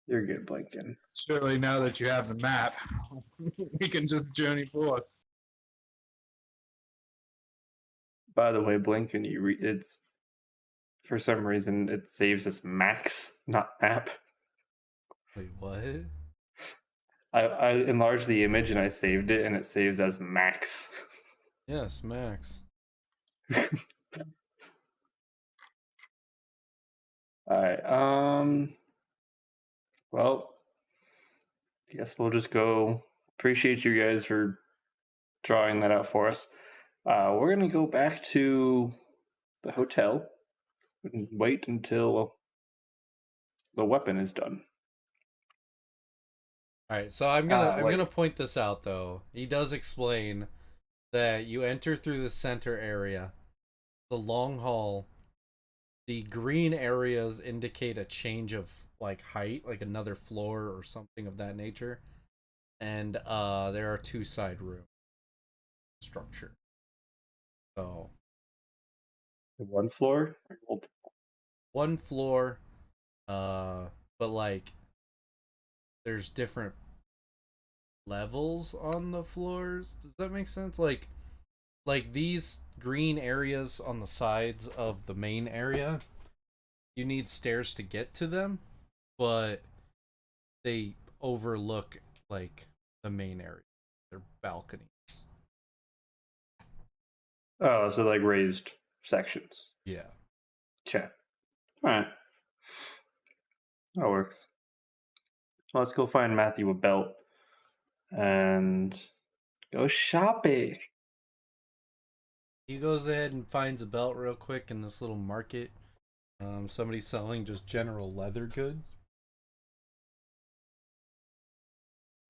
You're good, Blinken.
Surely now that you have the map, we can just journey forth.
By the way, Blink, and it's for some reason it saves as max, not map.
Wait, what?
I enlarged the image and I saved it, and it saves as max.
Yes, Max.
All right. Well, I guess we'll just go. Appreciate you guys for drawing that out for us. We're gonna go back to the hotel and wait until the weapon is done.
All right, so I'm gonna point this out though. He does explain that you enter through the center area, the long hall. The green areas indicate a change of like height, like another floor or something of that nature. And there are 2 side rooms structure. So
One floor.
one floor, but like there's different levels on the floors. Does that make sense? Like these green areas on the sides of the main area, you need stairs to get to them, but they overlook like the main area. They're balconies.
Oh, so like raised sections.
Yeah.
Okay. All right. That works. Well, let's go find Matthew a belt and go shopping.
He goes ahead and finds a belt real quick in this little market. Somebody's selling just general leather goods.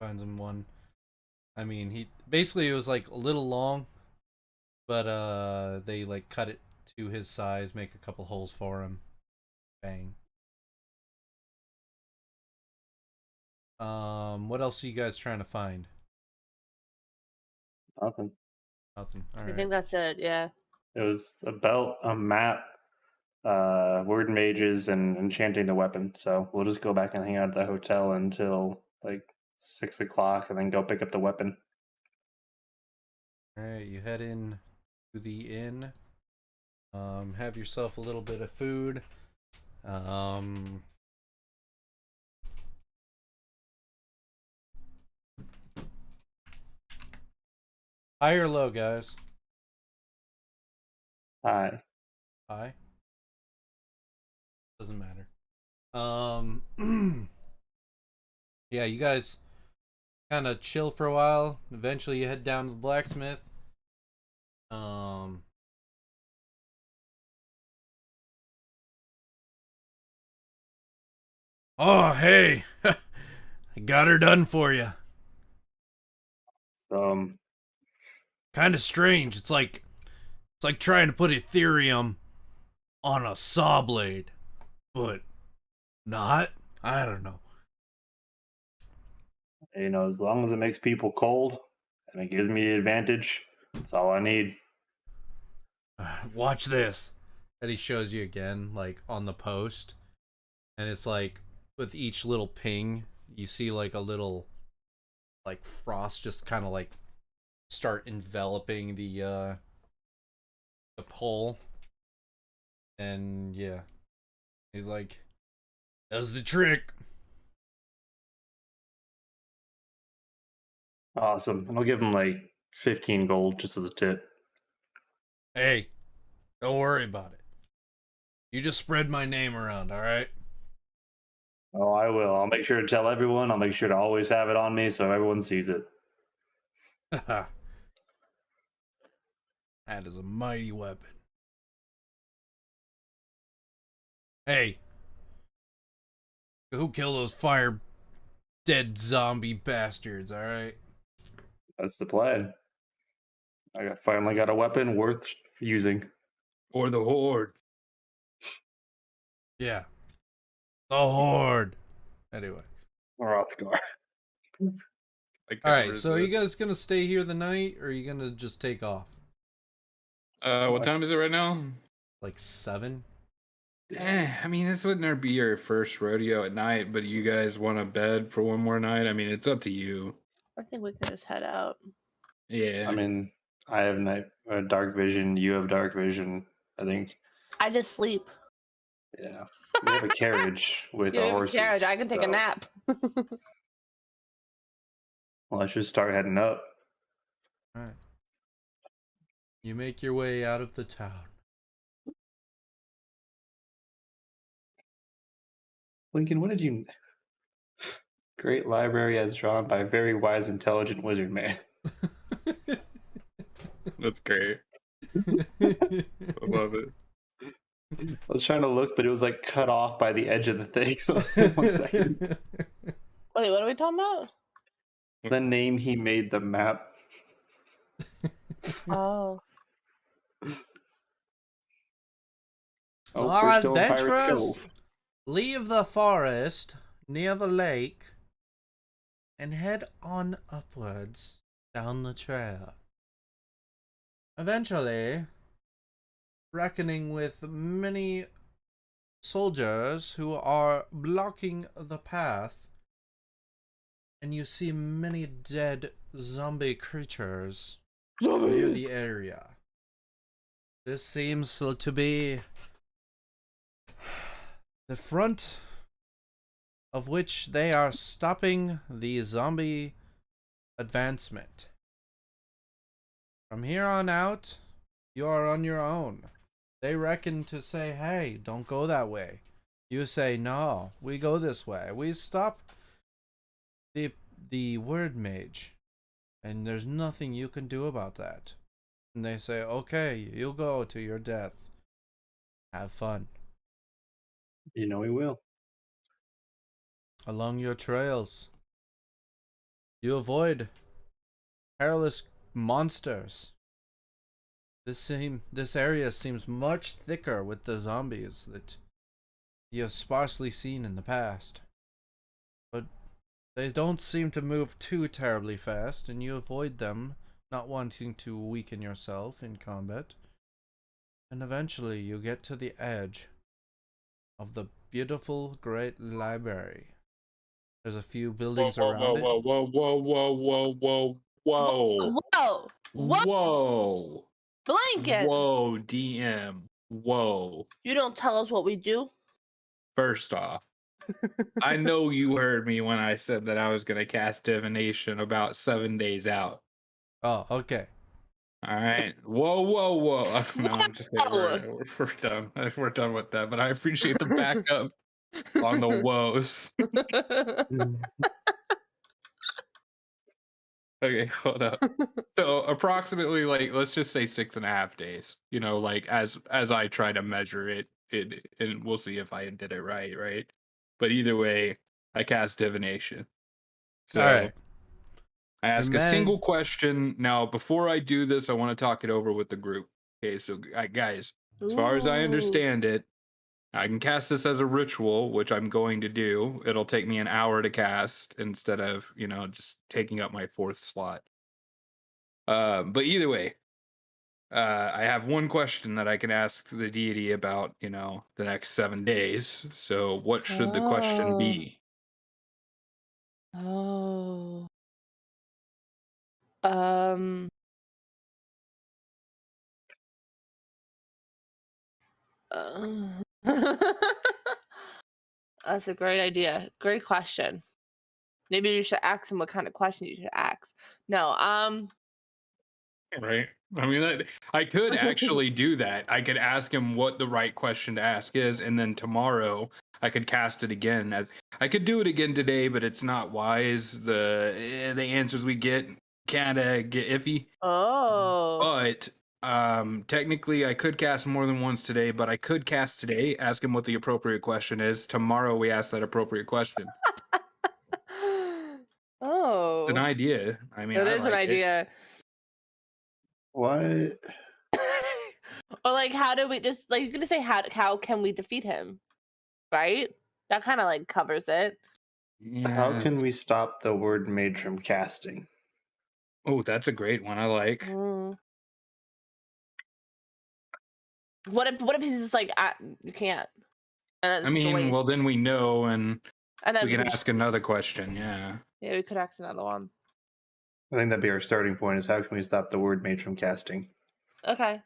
Finds him one. I mean, he basically it was like a little long, but they like cut it to his size, make a couple holes for him. Bang. What else are you guys trying to find?
Nothing.
Nothing. All
I
right.
think that's it. Yeah.
It was a belt, a map, word mages, and enchanting the weapon. So we'll just go back and hang out at the hotel until like 6 o'clock, and then go pick up the weapon.
All right, you head in to the inn. Have yourself a little bit of food. High or low, guys?
Hi.
High. Doesn't matter. Yeah, you guys kind of chill for a while. Eventually, you head down to the blacksmith. Oh, hey, I got her done for you. Kind of strange. It's like trying to put Ethereum on a saw blade, but not. I don't know.
You know, as long as it makes people cold and it gives me the advantage, that's all I need.
Watch this. And he shows you again, like on the post, and it's like with each little ping, you see like a little like frost just kind of like start enveloping the pole. And yeah, he's like, "That's the trick."
Awesome. And I'll give him like 15 gold just as a tip.
Hey, don't worry about it. You just spread my name around, all right?
Oh, I will. I'll make sure to tell everyone. I'll make sure to always have it on me so everyone sees it.
That is a mighty weapon. Hey, go kill those fire dead zombie bastards, all right?
That's the plan. Finally got a weapon worth using.
Or the horde.
Yeah. The horde. Anyway.
Or Othgar.
All right, so are you guys going to stay here the night, or are you going to just take off?
What time is it right now?
Like 7?
I mean, this wouldn't be our first rodeo at night, but you guys want to bed for one more night? I mean, it's up to you.
I think we can just head out.
Yeah.
I mean, I have dark vision. You have dark vision. I think.
I just sleep.
Yeah. We have a carriage with
You
our
don't even
horses.
care. I can take a
so-
nap.
Well, let's just start heading up.
All right. You make your way out of the town.
Lincoln, what did you? Great library as drawn by a very wise, intelligent wizard man.
That's great. I love it.
I was trying to look, but it was like cut off by the edge of the thing. So stay 1 second.
Wait, what are we talking about?
The name he made the map.
Oh.
Oh,
Our
we're still in Pirate's
adventurers
Cove.
leave the forest near the lake and head on upwards down the trail. Eventually, reckoning with many soldiers who are blocking the path, and you see many dead zombie creatures near the area. This seems to be the front of which they are stopping the zombie advancement. From here on out, you are on your own. They reckon to say, hey, don't go that way. You say, no, we go this way. We stop the word mage, and there's nothing you can do about that. And they say, okay, you'll go to your death. Have fun.
You know he will.
Along your trails, you avoid perilous monsters. This area seems much thicker with the zombies that you have sparsely seen in the past. But they don't seem to move too terribly fast, and you avoid them, not wanting to weaken yourself in combat. And eventually you get to the edge of the beautiful great library. There's a few buildings around it.
Whoa, whoa, whoa, whoa, whoa, whoa, whoa,
Whoa! What?
whoa,
Blanket!
whoa, DM, whoa.
You don't tell us what we do.
First off, I know you heard me when I said that I was going to cast divination about 7 days out.
Oh, okay.
All right. Whoa, whoa, whoa. No, I'm just kidding.
Whoa.
We're done. We're done with that. But I appreciate the backup on the woes. Okay, hold up. So approximately, like, let's just say 6.5 days. You know, like as I try to measure it, and we'll see if I did it right. But either way, I cast divination. So
All right.
I ask a
man-
single question. Now, before I do this, I want to talk it over with the group. Okay, so guys, as far as I
Ooh.
understand it, I can cast this as a ritual, which I'm going to do. It'll take me an hour to cast instead of, just taking up my 4th slot. But either way, I have one question that I can ask the deity about, the next 7 days. So what should the question be?
Oh. Um. That's a great idea. Great question. Maybe you should ask him what kind of question you should ask. No.
Right. I mean, I could actually do that. I could ask him what the right question to ask is, and then tomorrow I could cast it again. I could do it again today, but it's not wise. The answers we get kind of get iffy.
Oh.
But technically, I could cast more than once today. But I could cast today, ask him what the appropriate question is. Tomorrow we ask that appropriate question.
Oh.
An idea. I mean,
It
I
is an
like it.
idea.
What?
Or like, how do we just like you're gonna say how can we defeat him, right? That kind of like covers it.
How
Yeah.
can we stop the word mage from casting?
Oh, that's a great one. I like.
Mm. What if he's just like you can't? And
I mean, well, then we know, and
and then
we can
just-
ask another question. Yeah.
yeah, we could ask another one.
I think that'd be our starting point. Is how can we stop the word mage from casting?
Okay.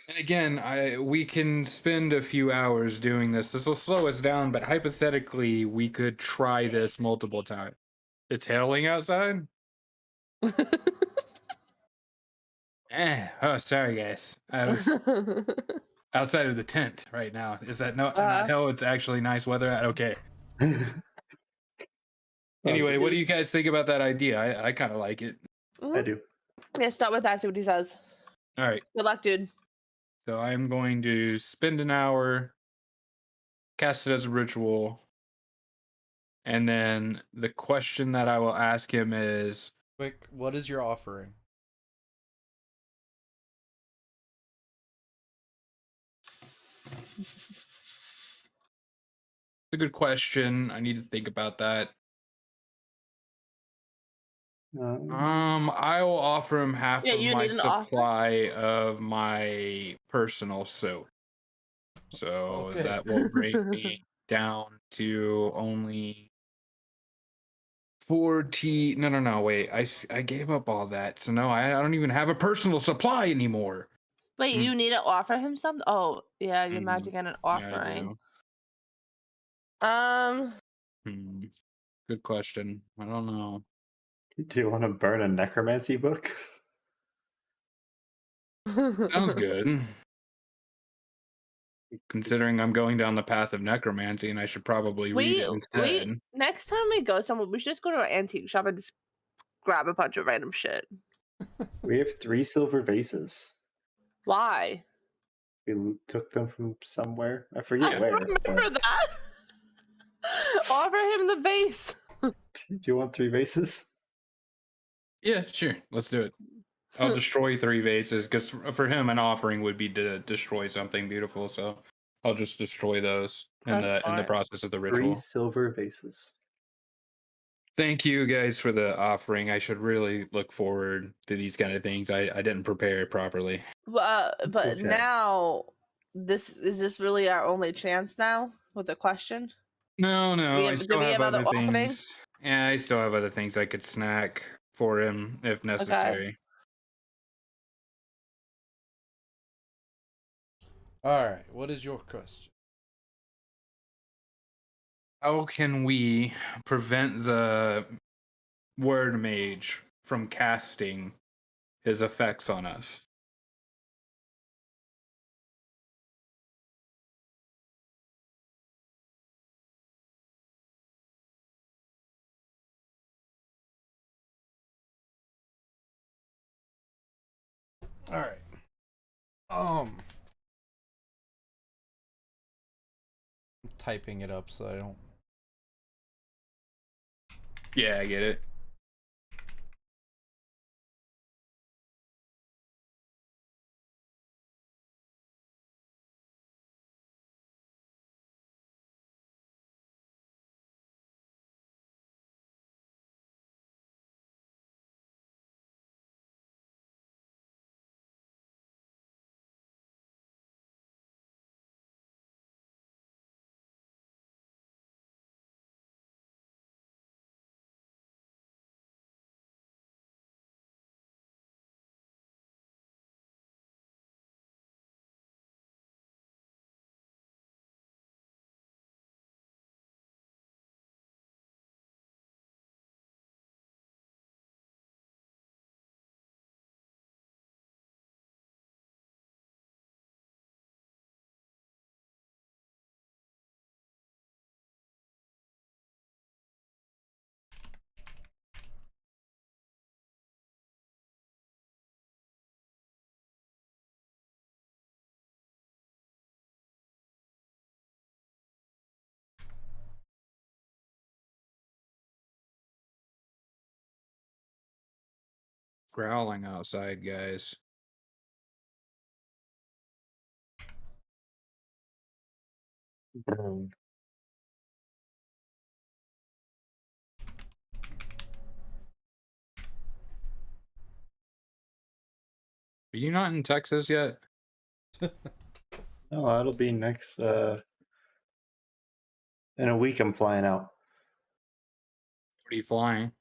And again, we can spend a few hours doing this. This will slow us down, but hypothetically, we could try this multiple times. It's hailing outside. Oh, sorry, guys. I was outside of the tent right now. Is that not hell? It's actually nice weather. Okay. Anyway, what do you guys think about that idea? I kind of like it.
I do.
Yeah, start with that. See what he says.
All right.
Good luck, dude.
So I'm going to spend an hour, cast it as a ritual, and then the question that I will ask him is,
Quick, what is your offering?
it's a good question. I need to think about that. I will offer him half of my supply of my personal soap. So
Okay.
that will bring me down to only 40. No, wait. I gave up all that. So no, I don't even have a personal supply anymore.
Wait, you need to offer him something? Oh, yeah, you're magic and an offering.
Yeah, good question. I don't know.
Do you want to burn a necromancy book?
Sounds good. Considering I'm going down the path of necromancy, and I should probably read it instead.
Next time we go somewhere, we should just go to an antique shop and just grab a bunch of random shit.
We have 3 silver vases.
Why?
We took them from somewhere. I forget where.
Remember that? Offer him the vase.
Do you want 3 vases?
Yeah, sure. Let's do it. I'll destroy 3 vases, because for him, an offering would be to destroy something beautiful. So I'll just destroy those in the process of the ritual.
3 silver vases.
Thank you guys for the offering. I should really look forward to these kind of things. I didn't prepare properly.
But
okay.
Now, is this really our only chance now with the question?
No, I still
do we
have other things.
openings?
Yeah, I still have other things I could snack for him if necessary.
All right. What is your question?
How can we prevent the word mage from casting his effects on us?
All right. I'm typing it up so I don't.
Yeah, I get it. Growling outside, guys.
Burn.
Are you not in Texas yet?
No, it'll be next. In a week, I'm flying out.
What are you flying?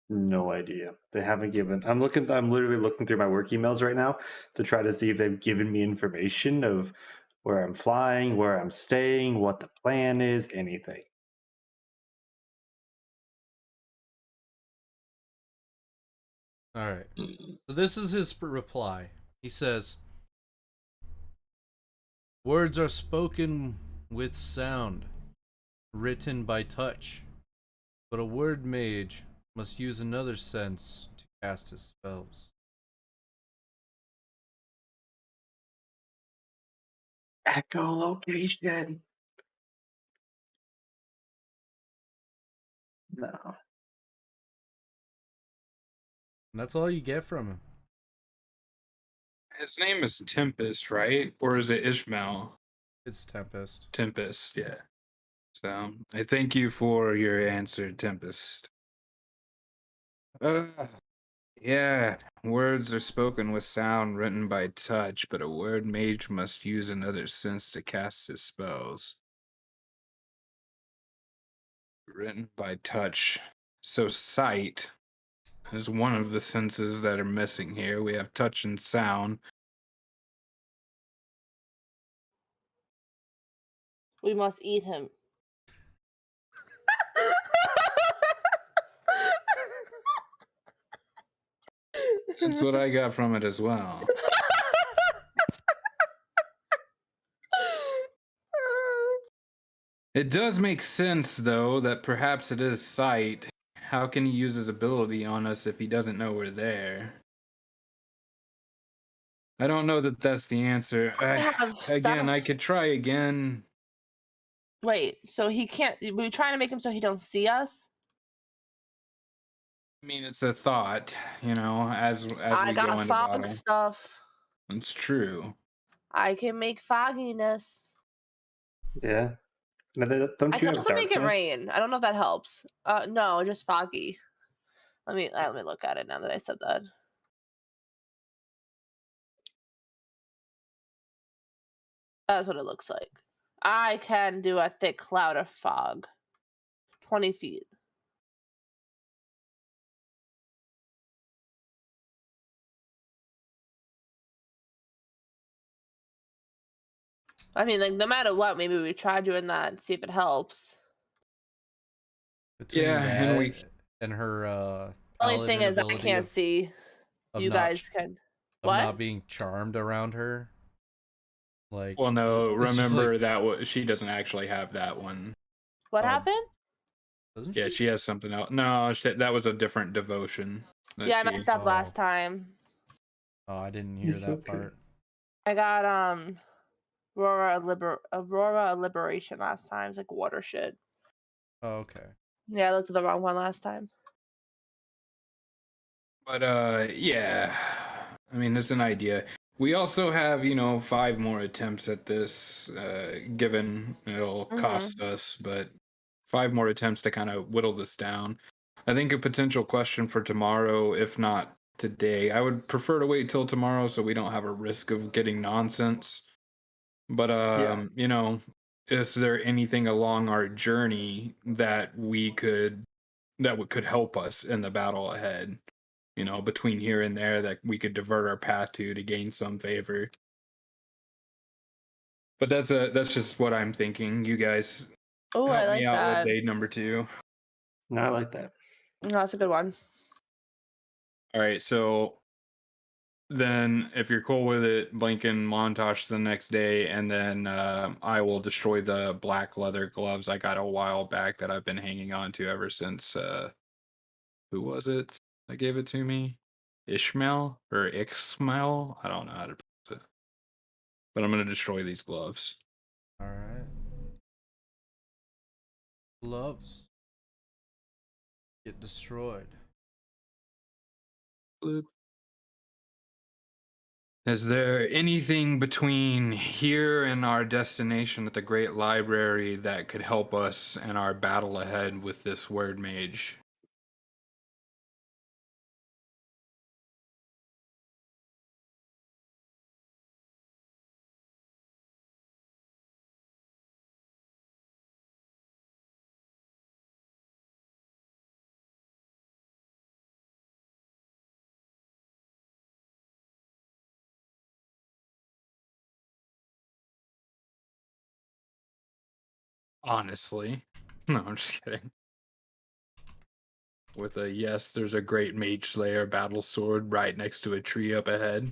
No idea. They haven't given. I'm looking. I'm literally looking through my work emails right now to try to see if they've given me information of where I'm flying, where I'm staying, what the plan is, anything.
All right. So this is his reply. He says, "Words are spoken with sound, written by touch, but a word mage must use another sense to cast his spells."
Echolocation. No.
And that's all you get from him.
His name is Tempest, right? Or is it Ishmael?
It's Tempest.
Tempest, yeah. So I thank you for your answer, Tempest. Uh, yeah, words are spoken with sound written by touch, but a word mage must use another sense to cast his spells. Written by touch. So sight is one of the senses that are missing here. We have touch and sound.
We must eat him.
That's what I got from it as well. It does make sense, though, that perhaps it is sight. How can he use his ability on us if he doesn't know we're there? I don't know that that's the answer.
I have
Again, I
stuff.
could try again.
Wait, so he can't? We're trying to make him so he don't see us.
I mean, it's a thought, as
I
we go
got
into
fog
battle.
stuff.
It's true.
I can make fogginess.
Yeah. No, don't
I
you
can
have
also make it
darkness?
rain. I don't know if that helps. No, just foggy. Let me look at it now that I said that. That's what it looks like. I can do a thick cloud of fog. 20 feet. I mean, like, no matter what, maybe we try doing that and see if it helps.
Between
Yeah, and
that
we.
and her
Only thing
paladin
is, I
ability
can't see.
of
You
not
guys can.
of
What?
not being charmed around her, like
Well, no,
it's just like,
remember that she doesn't actually have that one.
What
oh,
happened?
doesn't
Yeah,
she?
she has something else. No, that was a different devotion. That
Yeah, I
she.
messed up
Oh.
last time.
Oh, I didn't hear
It's
that
okay.
part.
I got Aurora Liberation last time. It's like water shit.
Oh, okay.
Yeah, I looked at the wrong one last time.
But yeah. I mean, it's an idea. We also have, 5 more attempts at this, given it'll cost us, but 5 more attempts to kind of whittle this down. I think a potential question for tomorrow, if not today, I would prefer to wait till tomorrow so we don't have a risk of getting nonsense. But
Yeah.
is there anything along our journey that could help us in the battle ahead? Between here and there that we could divert our path to gain some favor. But that's just what I'm thinking. You guys
Oh, I
help me
like
out with
that.
day number 2.
No, I like that.
No, that's a good one.
All right, so then if you're cool with it, Blinken montage the next day, and then I will destroy the black leather gloves I got a while back that I've been hanging on to ever since who was it that gave it to me? Ishmael or Ixmael? I don't know how to pronounce it. But I'm gonna destroy these gloves.
All right. Gloves get destroyed.
Bloop. Is there anything between here and our destination at the Great Library that could help us in our battle ahead with this word mage? Honestly. No, I'm just kidding. With a yes, there's a great mage slayer battle sword right next to a tree up ahead.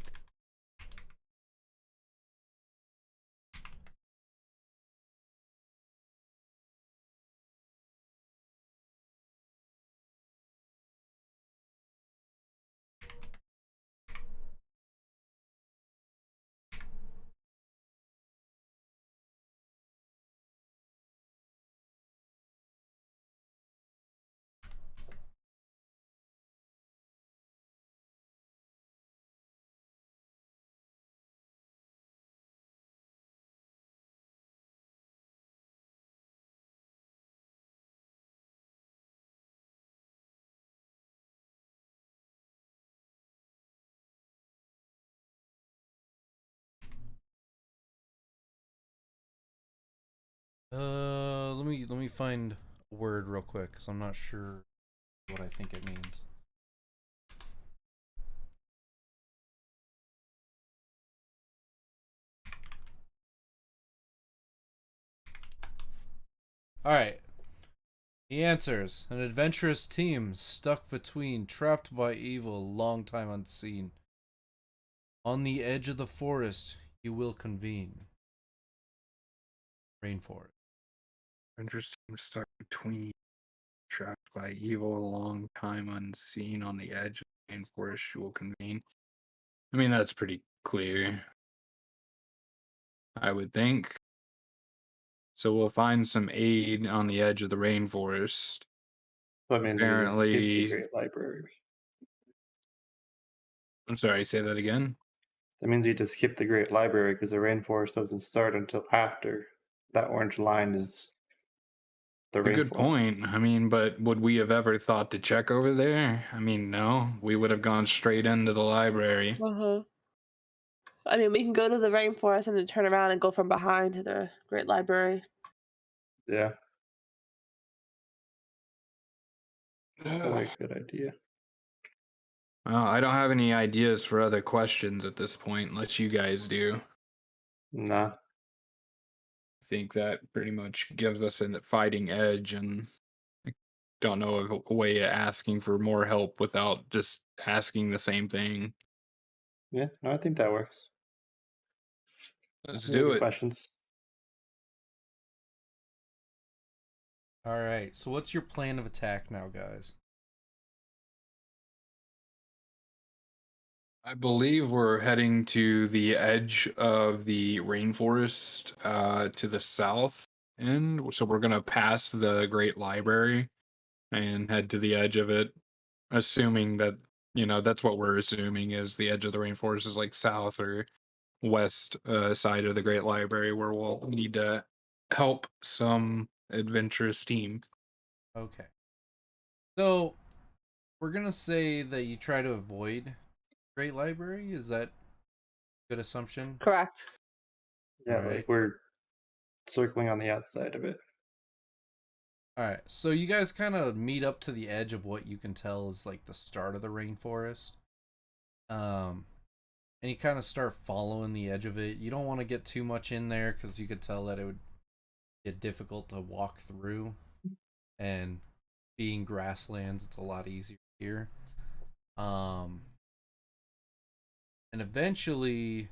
Let me find a word real quick because I'm not sure what I think it means. Alright. He answers, an adventurous team stuck between, trapped by evil, long time unseen. On the edge of the forest, you will convene. Rainforest.
Interesting, stuck between, trapped by evil, a long time unseen, on the edge of the rainforest you will convene. I mean, that's pretty clear, I would think. So we'll find some aid on the edge of the rainforest.
That means we just skip the
Apparently,
Great Library.
I'm sorry, say that again.
That means we just skip the Great Library because the rainforest doesn't start until after that orange line is the
A good
rainforest.
point. I mean, but would we have ever thought to check over there? I mean, no. We would have gone straight into the library.
Uh-huh. I mean, we can go to the rainforest and then turn around and go from behind to the Great Library.
Yeah, probably a good idea.
Well, I don't have any ideas for other questions at this point, unless you guys do.
Nah.
I think that pretty much gives us a fighting edge, and I don't know of a way of asking for more help without just asking the same thing.
Yeah, no, I think that works.
Let's
Those are
do
good
it.
questions.
Alright, so what's your plan of attack now, guys?
I believe we're heading to the edge of the rainforest to the south end. So we're going to pass the Great Library and head to the edge of it, assuming that, that's what we're assuming is the edge of the rainforest is like south or west side of the Great Library where we'll need to help some adventurous team.
Okay. So, we're gonna say that you try to avoid Great Library? Is that a good assumption?
Correct.
Yeah,
Alright.
like we're circling on the outside of it.
Alright, so you guys kind of meet up to the edge of what you can tell is like the start of the rainforest. And you kind of start following the edge of it. You don't want to get too much in there because you could tell that it would get difficult to walk through. And being grasslands, it's a lot easier here. And eventually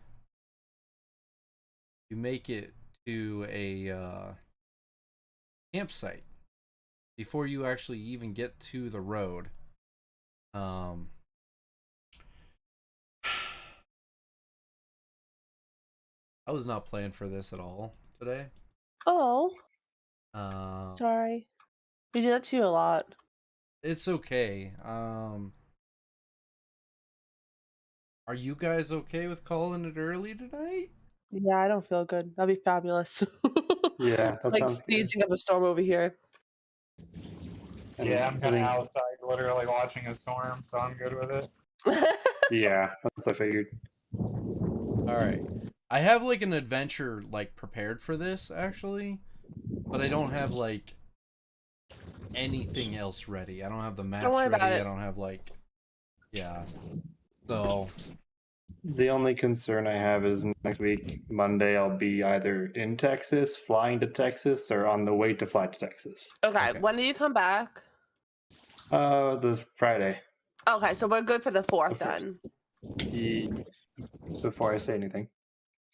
you make it to a campsite before you actually even get to the road. I was not planning for this at all today.
Oh,
Um,
sorry. We do that to you a lot.
it's okay. Are you guys okay with calling it early tonight?
Yeah, I don't feel good. That'd be fabulous.
Yeah, that
Like
sounds good.
sneezing up a storm over here.
And
Yeah, I'm
I
kind of
think,
outside, literally watching a storm, so I'm good with it.
yeah, that's what I figured.
All right. I have like an adventure like prepared for this actually, but I don't have like anything else ready. I don't have the maps
Don't worry
ready.
about
I
it.
don't have like, yeah. So
The only concern I have is next week, Monday, I'll be either in Texas, flying to Texas, or on the way to fly to Texas.
Okay,
Okay.
when do you come back?
The Friday.
Okay, so we're good for the 4th
The fourth.
then.
Before I say anything.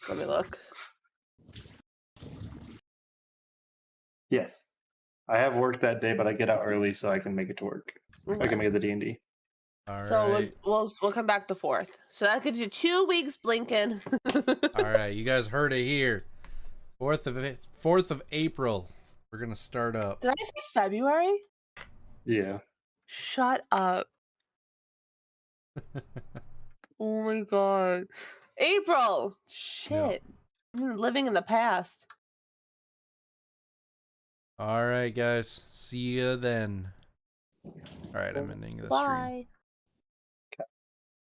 Let me look.
Yes. I have work that day, but I get out early so I can make it to work. I
Okay.
can make it the D&D.
All
So
right.
we'll come back the 4th. So that gives you 2 weeks blinking.
All right. You guys heard it here. 4th of April. We're gonna start up.
Did I say February?
Yeah.
Shut up. Oh my god. April! Shit. I'm living in the past.
All right, guys. See you then. All right, I'm ending the stream.
Bye.